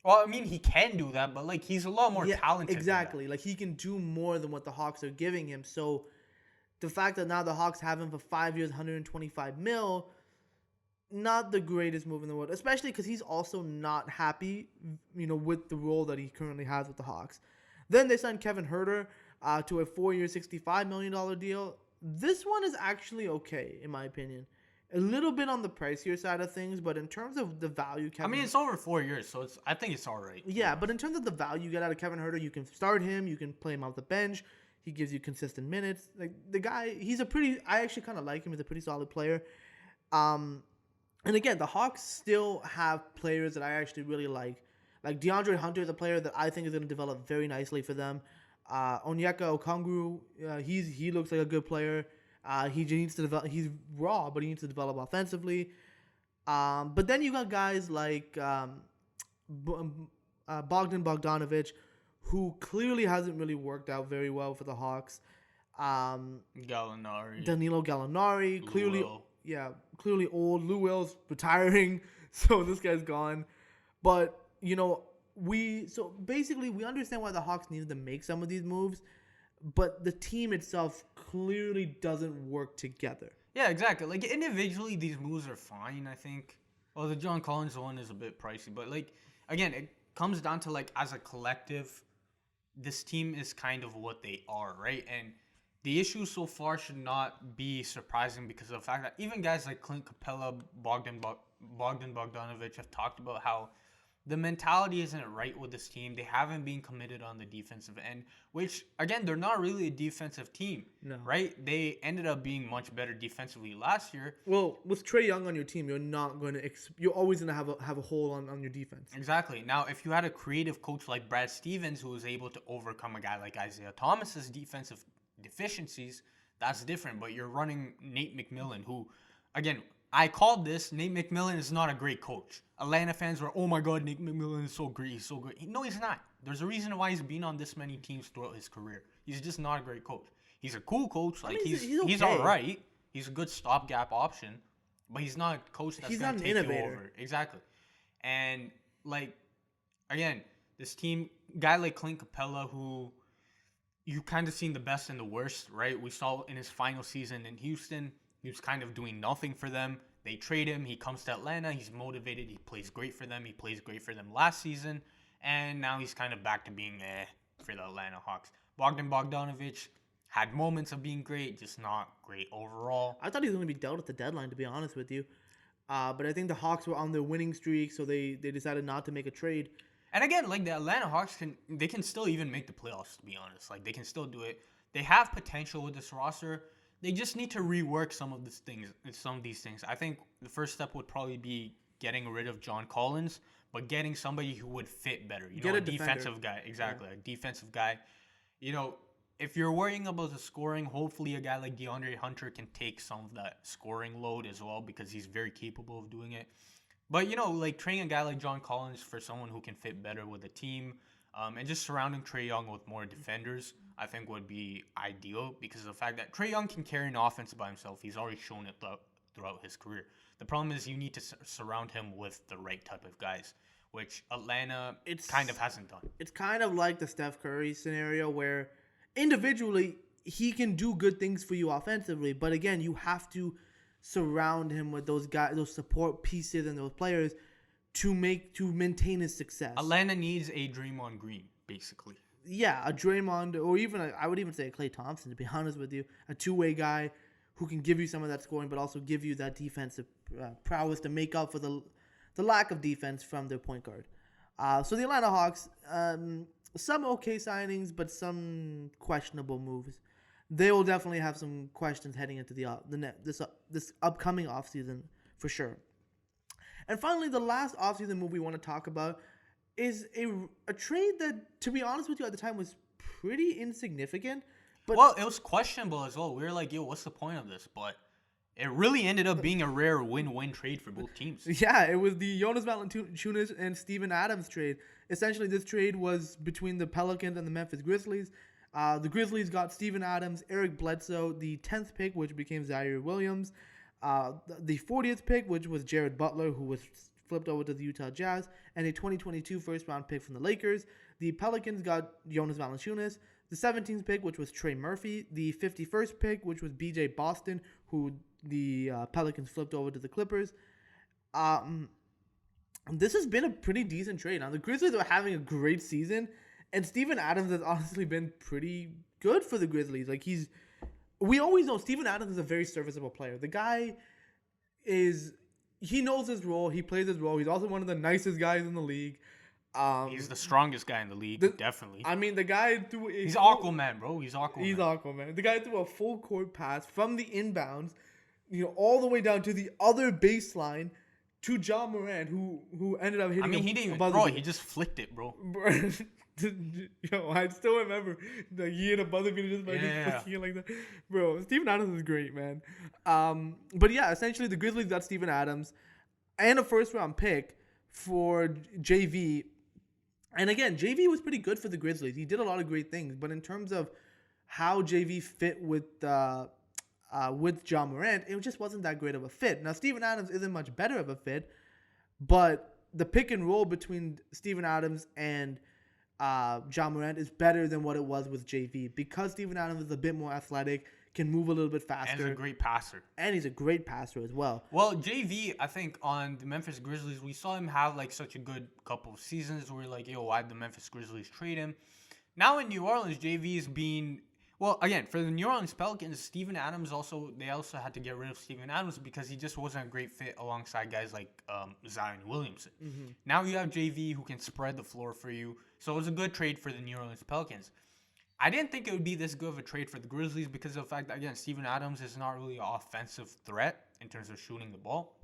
C: Well, I mean, he can do that, but, like, he's a lot more talented.
B: Exactly. Like, he can do more than what the Hawks are giving him. So the fact that now the Hawks have him for 5 years, $125 million, not the greatest move in the world, especially because he's also not happy, with the role that he currently has with the Hawks. Then they signed Kevin Huerter to a 4-year, $65 million deal. This one is actually okay, in my opinion. A little bit on the pricier side of things, but in terms of the value,
C: it's over 4 years, so I think it's all right.
B: Yeah, but in terms of the value you get out of Kevin Huerter, you can start him, you can play him off the bench. He gives you consistent minutes. Like, the guy, I actually kind of like him. He's a pretty solid player. And again, the Hawks still have players that I actually really like. Like, DeAndre Hunter is a player that I think is going to develop very nicely for them. Onyeka Okongwu, he looks like a good player. He needs to develop. He's raw, but he needs to develop offensively. But then you got guys like Bogdan Bogdanovic, who clearly hasn't really worked out very well for the Hawks.
C: Gallinari.
B: Danilo Gallinari, clearly,
C: Will.
B: clearly old. Lou Will's retiring, so this guy's gone. But basically we understand why the Hawks needed to make some of these moves. But the team itself clearly doesn't work together.
C: Yeah, exactly. Like, individually, these moves are fine, I think. Well, the John Collins one is a bit pricey. But, like, again, it comes down to, like, as a collective, this team is kind of what they are, right? And the issue so far should not be surprising because of the fact that even guys like Clint Capella, Bogdan Bogdanovic have talked about how the mentality isn't right with this team. They haven't been committed on the defensive end, which, again, they're not really a defensive team, right? They ended up being much better defensively last year.
B: Well, with Trae Young on your team, you're always going to have a hole on your defense.
C: Exactly. Now, if you had a creative coach like Brad Stevens who was able to overcome a guy like Isaiah Thomas's defensive deficiencies, that's different. But you're running Nate McMillan, who, again, I called this. Nate McMillan is not a great coach. Atlanta fans were, oh my God, Nate McMillan is so great. He's so great. No, he's not. There's a reason why he's been on this many teams throughout his career. He's just not a great coach. He's a cool coach. Like, he's all right. He's a good stopgap option, but he's not a coach that's going to take you over. Exactly. And, like, again, this team, guy like Clint Capella, who you kind of seen the best and the worst, right? We saw in his final season in Houston, he was kind of doing nothing for them. They trade him. He comes to Atlanta. He's motivated. He plays great for them. He plays great for them last season. And now he's kind of back to being for the Atlanta Hawks. Bogdan Bogdanovic had moments of being great, just not great overall.
B: I thought he was going to be dealt at the deadline, to be honest with you. But I think the Hawks were on their winning streak, so they decided not to make a trade.
C: And again, like, the Atlanta Hawks can still even make the playoffs, to be honest. Like, they can still do it. They have potential with this roster. They just need to rework some of these things. I think the first step would probably be getting rid of John Collins, but getting somebody who would fit better. A defensive guy. Exactly, a defensive guy. If you're worrying about the scoring, hopefully a guy like DeAndre Hunter can take some of that scoring load as well because he's very capable of doing it. But, like, training a guy like John Collins for someone who can fit better with the team, and just surrounding Trae Young with more defenders, I think would be ideal because of the fact that Trae Young can carry an offense by himself. He's already shown it throughout his career. The problem is you need to surround him with the right type of guys, which Atlanta kind of hasn't done.
B: It's kind of like the Steph Curry scenario where individually he can do good things for you offensively, but again, you have to surround him with those guys, those support pieces and those players to maintain his success.
C: Atlanta needs a Draymond Green, basically.
B: Yeah, a Draymond, or even I would even say a Klay Thompson, to be honest with you, a two-way guy who can give you some of that scoring, but also give you that defensive prowess to make up for the lack of defense from their point guard. So the Atlanta Hawks, some okay signings, but some questionable moves. They will definitely have some questions heading into this upcoming offseason for sure. And finally, the last offseason move we want to talk about is a trade that, to be honest with you, at the time was pretty insignificant. But
C: well, it was questionable as well. We were like, yo, what's the point of this? But it really ended up being a rare win-win trade for both teams.
B: Yeah, it was the Jonas Valanciunas and Steven Adams trade. Essentially, this trade was between the Pelicans and the Memphis Grizzlies. The Grizzlies got Steven Adams, Eric Bledsoe, the 10th pick, which became Zaire Williams, the 40th pick, which was Jared Butler, who was flipped over to the Utah Jazz, and a 2022 first-round pick from the Lakers. The Pelicans got Jonas Valanciunas, the 17th pick, which was Trey Murphy, the 51st pick, which was BJ Boston, who the Pelicans flipped over to the Clippers. This has been a pretty decent trade. Now, the Grizzlies are having a great season, and Steven Adams has honestly been pretty good for the Grizzlies. We always know Steven Adams is a very serviceable player. The guy he knows his role. He plays his role. He's also one of the nicest guys in the league.
C: He's the strongest guy in the league, definitely.
B: I mean, the guy threw...
C: He's Aquaman, bro. He's
B: Aquaman. The guy threw a full court pass from the inbounds, all the way down to the other baseline to John Morant, who ended up hitting...
C: I mean, he didn't even throw it. He just flicked it, bro.
B: Yo, I still remember he hit a buzzer beater just by flicking it like that. Bro, Steven Adams is great, man. But yeah, essentially the Grizzlies got Steven Adams and a first-round pick for JV. And again, JV was pretty good for the Grizzlies. He did a lot of great things. But in terms of how JV fit with John Morant, it just wasn't that great of a fit. Now, Steven Adams isn't much better of a fit, but the pick and roll between Steven Adams and John Morant is better than what it was with JV because Steven Adams is a bit more athletic, can move a little bit faster.
C: And he's a great passer.
B: And he's a great passer as well.
C: Well, JV, I think on the Memphis Grizzlies, we saw him have such a good couple of seasons where we're like, yo, why'd the Memphis Grizzlies trade him? Now in New Orleans, JV is being... Well, again, for the New Orleans Pelicans, Steven Adams they also had to get rid of Steven Adams because he just wasn't a great fit alongside guys like Zion Williamson. Mm-hmm. Now you have JV who can spread the floor for you. So it was a good trade for the New Orleans Pelicans. I didn't think it would be this good of a trade for the Grizzlies because of the fact that, again, Steven Adams is not really an offensive threat in terms of shooting the ball.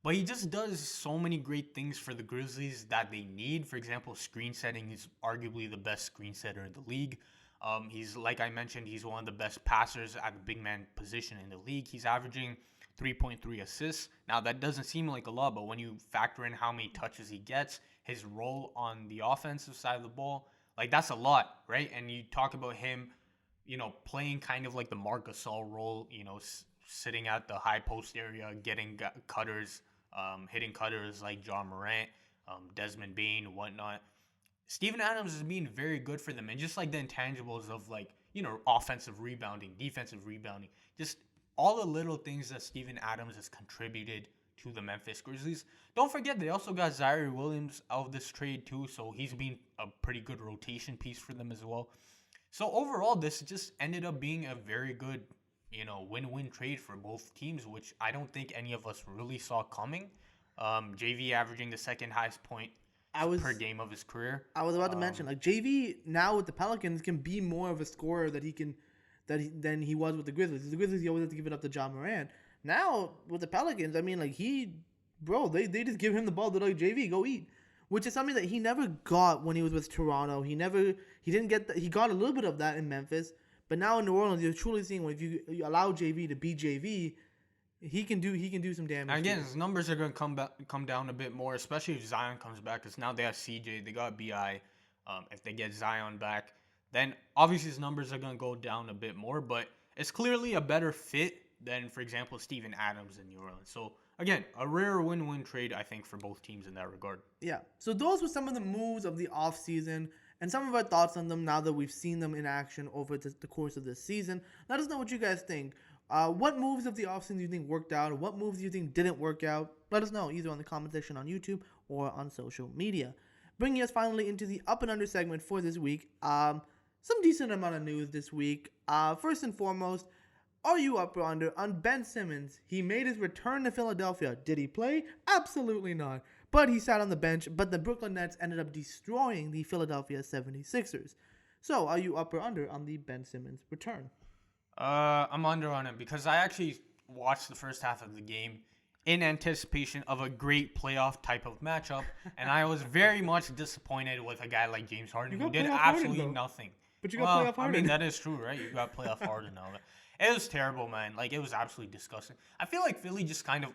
C: But he just does so many great things for the Grizzlies that they need. For example, screen setting. He's arguably the best screen setter in the league. He's, like I mentioned, he's one of the best passers at the big man position in the league. He's averaging 3.3 assists. Now, that doesn't seem like a lot, but when you factor in how many touches he gets, his role on the offensive side of the ball, that's a lot, right? And you talk about him, playing kind of like the Marc Gasol role, sitting at the high post area, getting cutters, hitting cutters like John Morant, Desmond Bane, and whatnot. Steven Adams is being very good for them. And just the intangibles of offensive rebounding, defensive rebounding, just all the little things that Steven Adams has contributed to the Memphis Grizzlies. Don't forget, they also got Zaire Williams out of this trade too. So he's been a pretty good rotation piece for them as well. So overall, this just ended up being a very good, win-win trade for both teams, which I don't think any of us really saw coming. JV averaging the second highest point per game of his career.
B: I was about to mention, JV now with the Pelicans can be more of a scorer than he was with the Grizzlies. The Grizzlies, he always had to give it up to John Morant. Now with the Pelicans, I mean, they just give him the ball. They're like, JV, go eat, which is something that he never got when he was with Toronto. He didn't get that. He got a little bit of that in Memphis, but now in New Orleans, you're truly seeing if you allow JV to be JV. He can do some damage.
C: Again, his numbers are going to come down a bit more, especially if Zion comes back, because now they have CJ, they got BI. If they get Zion back, then obviously his numbers are going to go down a bit more. But it's clearly a better fit than, for example, Steven Adams in New Orleans. So, again, a rare win-win trade, I think, for both teams in that regard.
B: Yeah. So those were some of the moves of the offseason and some of our thoughts on them now that we've seen them in action over the course of this season. Let us know what you guys think. What moves of the offseason do you think worked out? Or what moves do you think didn't work out? Let us know either on the comment section on YouTube or on social media. Bringing us finally into the Up and Under segment for this week. Some decent amount of news this week. First and foremost, are you up or under on Ben Simmons? He made his return to Philadelphia. Did he play? Absolutely not. But he sat on the bench, but the Brooklyn Nets ended up destroying the Philadelphia 76ers. So, are you up or under on the Ben Simmons return?
C: I'm under on it because I actually watched the first half of the game in anticipation of a great playoff type of matchup, and I was very much disappointed with a guy like James Harden who did absolutely nothing.
B: But you got playoff Harden.
C: I mean, that is true, right? You got playoff Harden now. It was terrible, man. Like, it was absolutely disgusting. I feel like Philly just kind of,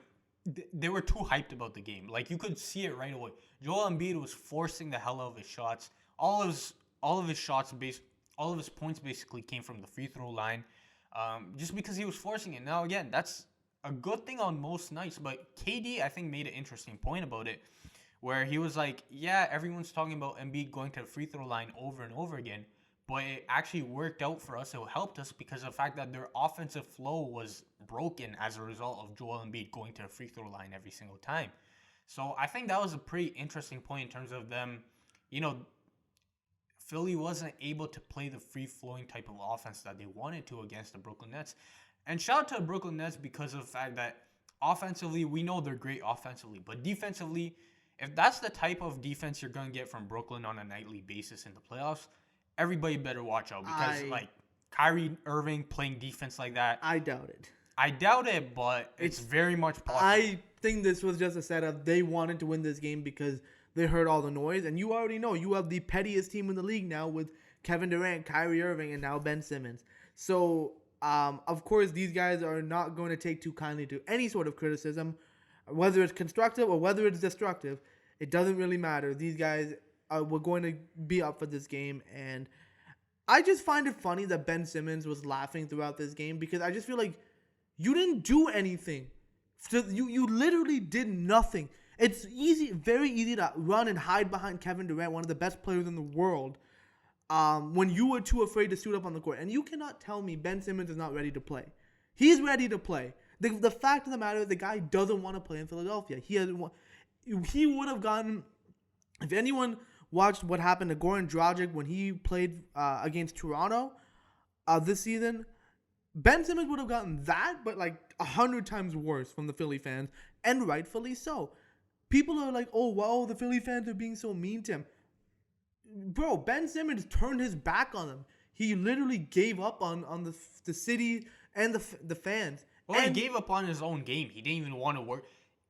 C: they were too hyped about the game. Like, you could see it right away. Joel Embiid was forcing the hell out of his shots. All of his points basically came from the free throw line, just because he was forcing it. Now, again, that's a good thing on most nights, but KD, I think, made an interesting point about it, where he was like, yeah, everyone's talking about Embiid going to the free throw line over and over again, but it actually worked out for us. It helped us because of the fact that their offensive flow was broken as a result of Joel Embiid going to the free throw line every single time. So I think that was a pretty interesting point in terms of them, Philly wasn't able to play the free-flowing type of offense that they wanted to against the Brooklyn Nets. And shout out to the Brooklyn Nets because of the fact that offensively, we know they're great offensively, but defensively, if that's the type of defense you're going to get from Brooklyn on a nightly basis in the playoffs, everybody better watch out because, Kyrie Irving playing defense like that.
B: I doubt it.
C: I doubt it, but it's very much possible.
B: I think this was just a setup. They wanted to win this game because they heard all the noise. And you already know you have the pettiest team in the league now with Kevin Durant, Kyrie Irving, and now Ben Simmons. So, of course, these guys are not going to take too kindly to any sort of criticism, whether it's constructive or whether it's destructive. It doesn't really matter. These guys were going to be up for this game. And I just find it funny that Ben Simmons was laughing throughout this game because I just feel like you didn't do anything. You literally did nothing. It's very easy to run and hide behind Kevin Durant, one of the best players in the world, when you were too afraid to suit up on the court. And you cannot tell me Ben Simmons is not ready to play. He's ready to play. The fact of the matter is the guy doesn't want to play in Philadelphia. He would have gotten, if anyone watched what happened to Goran Dragic when he played against Toronto this season, Ben Simmons would have gotten that, but like 100 times worse from the Philly fans, and rightfully so. People are like, oh, wow, the Philly fans are being so mean to him. Bro, Ben Simmons turned his back on them. He literally gave up on the city and the fans.
C: Well, he gave up on his own game. He didn't even want to work.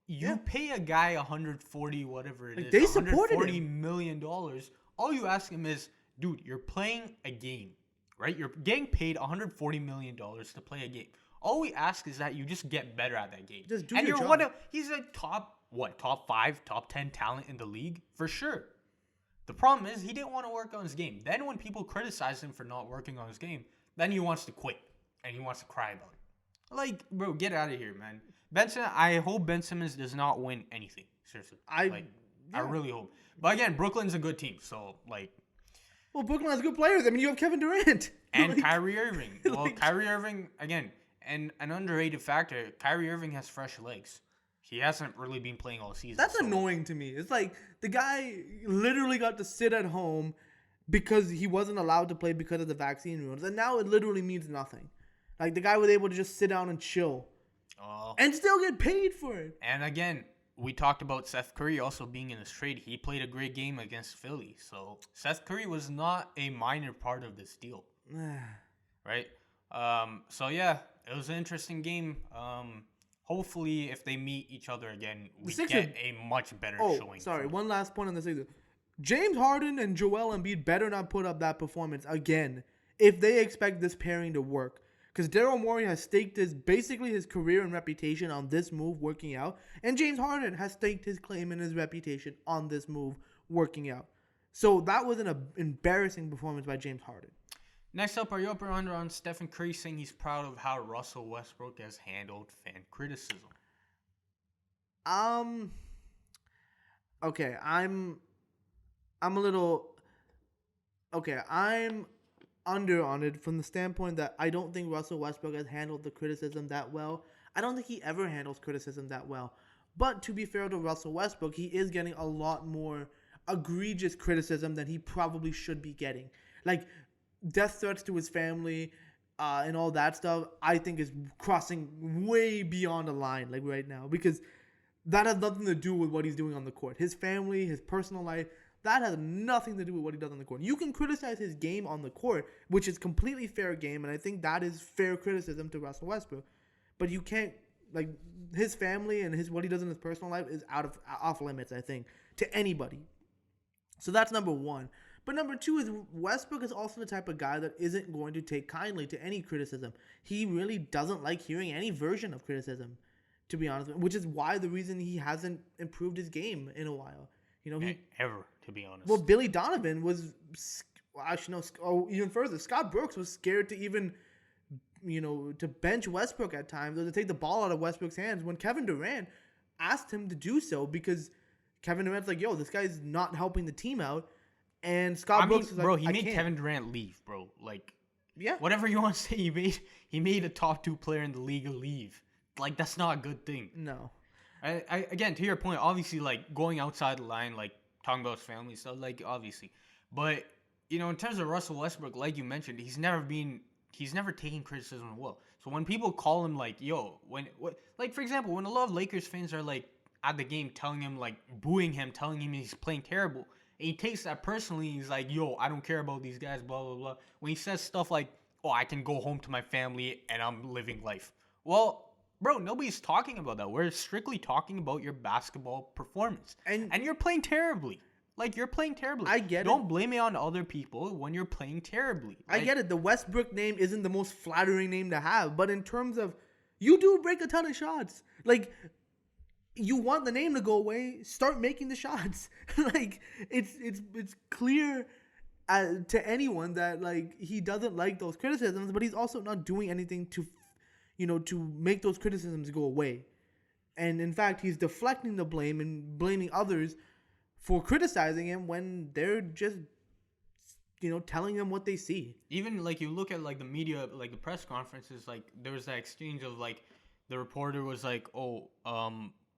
C: You pay a guy 140, whatever it is,
B: they supported
C: $140
B: him.
C: million. All you ask him is, dude, you're playing a game, right? You're getting paid $140 million to play a game. All we ask is that you just get better at that game.
B: Just do
C: and
B: your
C: you're
B: job.
C: He's a top 5, top 10 talent in the league for sure. The problem is he didn't want to work on his game. Then when people criticize him for not working on his game, then he wants to quit and he wants to cry about it. Like, bro, get out of here, man. I hope Ben Simmons does not win anything. Seriously. I really hope. But again, Brooklyn's a good team, so
B: well, Brooklyn has good players. I mean, you have Kevin Durant
C: and Kyrie Irving. Well, Kyrie Irving again, and an underrated factor. Kyrie Irving has fresh legs. He hasn't really been playing all season.
B: That's annoying to me. It's like the guy literally got to sit at home because he wasn't allowed to play because of the vaccine rules, and now it literally means nothing. Like the guy was able to just sit down and chill, and still get paid for it.
C: And again, we talked about Seth Curry also being in this trade. He played a great game against Philly, so Seth Curry was not a minor part of this deal, right? So yeah, it was an interesting game. Hopefully, if they meet each other again, we get a much better showing. Sorry,
B: one last point on the Sixers. James Harden and Joel Embiid better not put up that performance again if they expect this pairing to work. Because Daryl Morey has staked his career and reputation on this move working out. And James Harden has staked his claim and his reputation on this move working out. So that was an embarrassing performance by James Harden.
C: Next up, are you up or under on Stephen Curry saying he's proud of how Russell Westbrook has handled fan criticism?
B: Okay, I'm a little okay. I'm under on it from the standpoint that I don't think Russell Westbrook has handled the criticism that well. I don't think he ever handles criticism that well. But to be fair to Russell Westbrook, he is getting a lot more egregious criticism than he probably should be getting. Like death threats to his family and all that stuff, I think is crossing way beyond the line like right now, because that has nothing to do with what he's doing on the court. His family, his personal life, that has nothing to do with what he does on the court. You can criticize his game on the court, which is completely fair game, and I think that is fair criticism to Russell Westbrook. But you can't, like, his family and what he does in his personal life is off limits, I think, to anybody. So that's number one. But number two is Westbrook is also the type of guy that isn't going to take kindly to any criticism. He really doesn't like hearing any version of criticism, to be honest, which is why the reason he hasn't improved his game in a while. You know,
C: ever, to be honest.
B: Well, Billy Donovan was, well, actually, no, even further, Scott Brooks was scared to even, to bench Westbrook at times or to take the ball out of Westbrook's hands when Kevin Durant asked him to do so, because Kevin Durant's like, yo, this guy's not helping the team out. And Scott Brooks was like,
C: bro, he made Kevin Durant leave, bro. Like,
B: yeah,
C: whatever you want to say, he made a top 2 player in the league leave. Like, that's not a good thing.
B: No.
C: I again, to your point, obviously, like, going outside the line, like, talking about his family stuff, like, obviously. But, in terms of Russell Westbrook, like you mentioned, he's never taken criticism well. So when people call him, like, yo, like, for example, when a lot of Lakers fans are, like, at the game telling him, like, booing him, telling him he's playing terrible, and he takes that personally, he's like, yo, I don't care about these guys, blah, blah, blah. When he says stuff like, oh, I can go home to my family and I'm living life. Well, bro, nobody's talking about that. We're strictly talking about your basketball performance. And you're playing terribly. Like, you're playing terribly.
B: I get it.
C: Don't blame it on other people when you're playing terribly.
B: Like, I get it. The Westbrook name isn't the most flattering name to have. But in terms of, you do break a ton of shots. Like, you want the name to go away, start making the shots. Like, it's clear to anyone that, like, he doesn't like those criticisms, but he's also not doing anything to make those criticisms go away. And in fact, he's deflecting the blame and blaming others for criticizing him when they're just, telling him what they see.
C: Even, like, you look at, like, the media, like, the press conferences, like, there was that exchange of, like, the reporter was like, oh,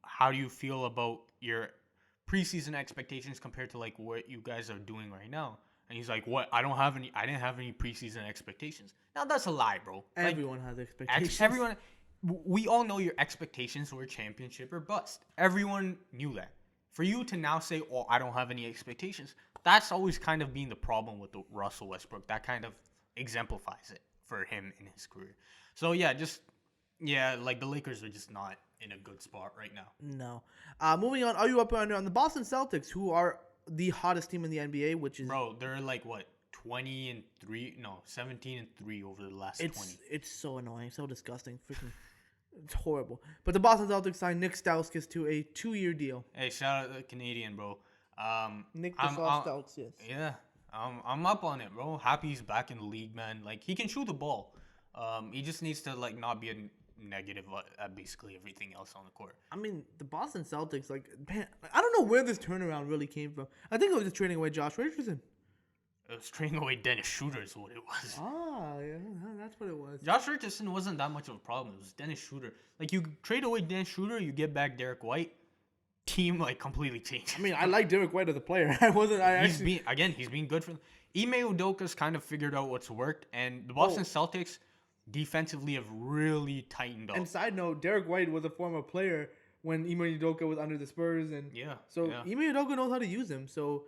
C: how do you feel about your preseason expectations compared to, like, what you guys are doing right now? And he's like, what? I didn't have any preseason expectations. Now, that's a lie, bro.
B: Everyone has expectations.
C: Everyone, we all know your expectations were championship or bust. Everyone knew that. For you to now say, oh, I don't have any expectations, that's always kind of been the problem with the Russell Westbrook. That kind of exemplifies it for him in his career. So, like, the Lakers are just not in a good spot right now.
B: No. Moving on, are you up or under on the Boston Celtics, who are the hottest team in the NBA, which is...
C: Bro, they're like, what, 17-3 over the last 20.
B: It's so annoying, so disgusting. Freaking... It's horrible. But the Boston Celtics signed Nick Stauskas to a 2-year deal.
C: Hey, shout out to the Canadian, bro.
B: Nick Stauskas, yes.
C: Yeah, I'm up on it, bro. Happy he's back in the league, man. Like, he can shoot the ball. He just needs to, like, not be a negative at basically everything else on the court.
B: I mean, the Boston Celtics, like, man, I don't know where this turnaround really came from. I think it was just trading away Josh Richardson.
C: It was trading away Dennis Schroeder is what it was.
B: Ah, yeah, that's what it was.
C: Josh Richardson wasn't that much of a problem. It was Dennis Schroeder. Like, you trade away Dennis Schroeder, you get back Derek White. Team, like, completely changed.
B: I mean, I like Derek White as a player. He's
C: been good for them. Ime Udoka's kind of figured out what's worked, and the Boston Celtics defensively have really tightened up.
B: And side note, Derek White was a former player when Ime Udoka was under the Spurs, and Ime Udoka knows how to use him. So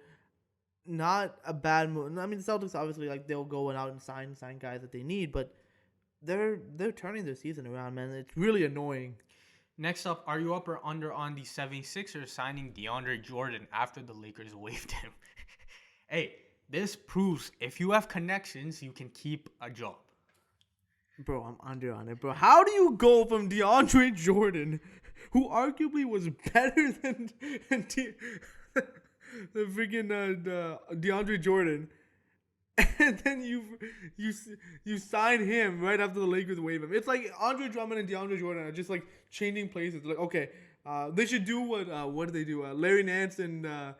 B: not a bad move. I mean, the Celtics obviously, like, they'll go out and sign guys that they need, but they're turning their season around, man. It's really annoying.
C: Next up, are you up or under on the 76ers signing DeAndre Jordan after the Lakers waived him? Hey, this proves if you have connections, you can keep a job.
B: Bro, I'm under on it, bro. How do you go from DeAndre Jordan, who arguably was better than the freaking DeAndre Jordan, and then you sign him right after the Lakers waive him. It's like Andre Drummond and DeAndre Jordan are just like changing places. Like, okay, they should do what did they do? Larry Nance and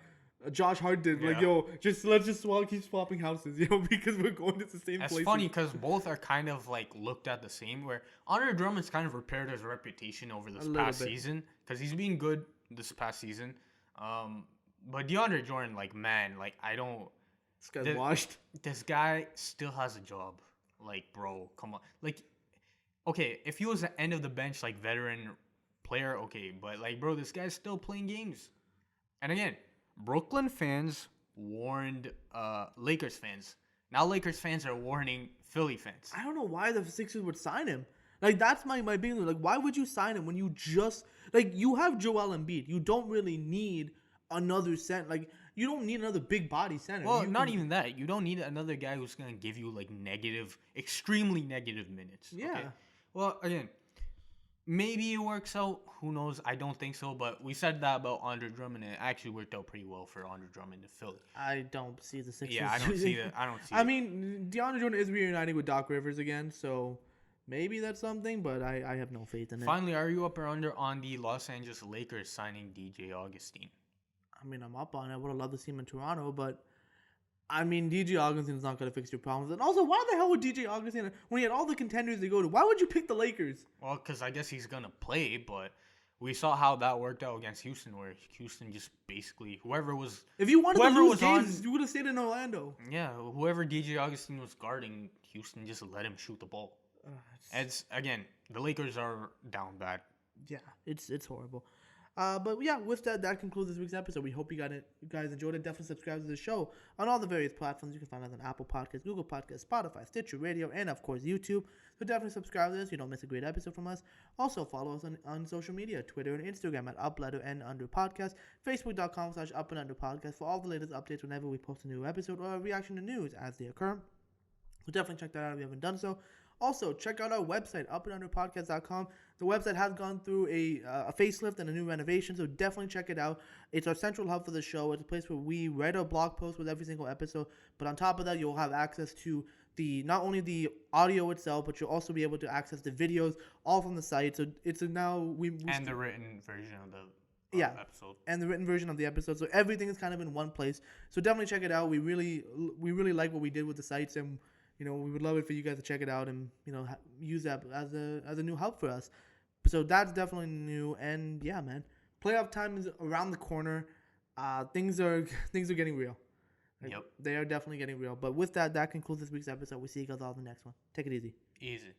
B: Josh Hart did.
C: Yeah.
B: Like, let's just keep swapping houses, because we're going to the same place.
C: It's funny because both are kind of like looked at the same. Where Andre Drummond's kind of repaired his reputation over this past season because he's been good this past season. But DeAndre Jordan, like, man, like, I don't.
B: This guy's washed.
C: This guy still has a job. Like, bro, come on. Like, okay, if he was the end of the bench, like, veteran player, okay. But, like, bro, this guy's still playing games. And again, Brooklyn fans warned Lakers fans. Now Lakers fans are warning Philly fans.
B: I don't know why the Sixers would sign him. Like, that's my big thing. Like, why would you sign him when you just... Like, you have Joel Embiid. You don't really need another center. Like, you don't need another big body center.
C: Well, even that. You don't need another guy who's going to give you, like, extremely negative minutes.
B: Yeah.
C: Okay? Well, again, maybe it works out. Who knows? I don't think so. But we said that about Andre Drummond, and it actually worked out pretty well for Andre Drummond to Philly.
B: I don't see the Sixers.
C: Yeah, I don't see that.
B: I mean, DeAndre Jordan is reuniting with Doc Rivers again, so maybe that's something, but I have no faith in it.
C: Finally, are you up or under on the Los Angeles Lakers signing DJ Augustine?
B: I mean, I'm up on it. I would have loved to see him in Toronto, but I mean, DJ Augustin's not going to fix your problems. And also, why the hell would DJ Augustin, when he had all the contenders to go to, why would you pick the Lakers?
C: Well, because I guess he's going to play, but we saw how that worked out against Houston, where Houston just basically,
B: if you wanted to lose games, you would have stayed in Orlando.
C: Yeah, whoever DJ Augustin was guarding, Houston just let him shoot the ball. Again, the Lakers are down bad.
B: Yeah, it's horrible. But yeah, with that concludes this week's episode. We hope you guys enjoyed it. Definitely subscribe to the show on all the various platforms. You can find us on Apple Podcasts, Google Podcasts, Spotify, Stitcher Radio, and of course YouTube. So definitely subscribe to this. You don't miss a great episode from us. Also follow us on social media, Twitter and Instagram at @UpLetterNUnderPodcast, Facebook.com/UpAndUnderPodcast for all the latest updates whenever we post a new episode or a reaction to news as they occur. So definitely check that out if you haven't done so. Also, check out our website, UpAndUnderPodcast.com. The website has gone through a facelift and a new renovation, so definitely check it out. It's our central hub for the show. It's a place where we write our blog post with every single episode, but on top of that, you'll have access to not only the audio itself, but you'll also be able to access the videos all from the site. So it's the written version of the episode. And the written version of the episode. So everything is kind of in one place. So definitely check it out. We really like what we did with the sites, and we would love it for you guys to check it out and use that as a new hub for us. So that's definitely new. And yeah, man, playoff time is around the corner. Things are getting real.
C: Yep,
B: they are definitely getting real. But with that concludes this week's episode. We'll see you guys all in the next one. Take it easy.
C: Easy.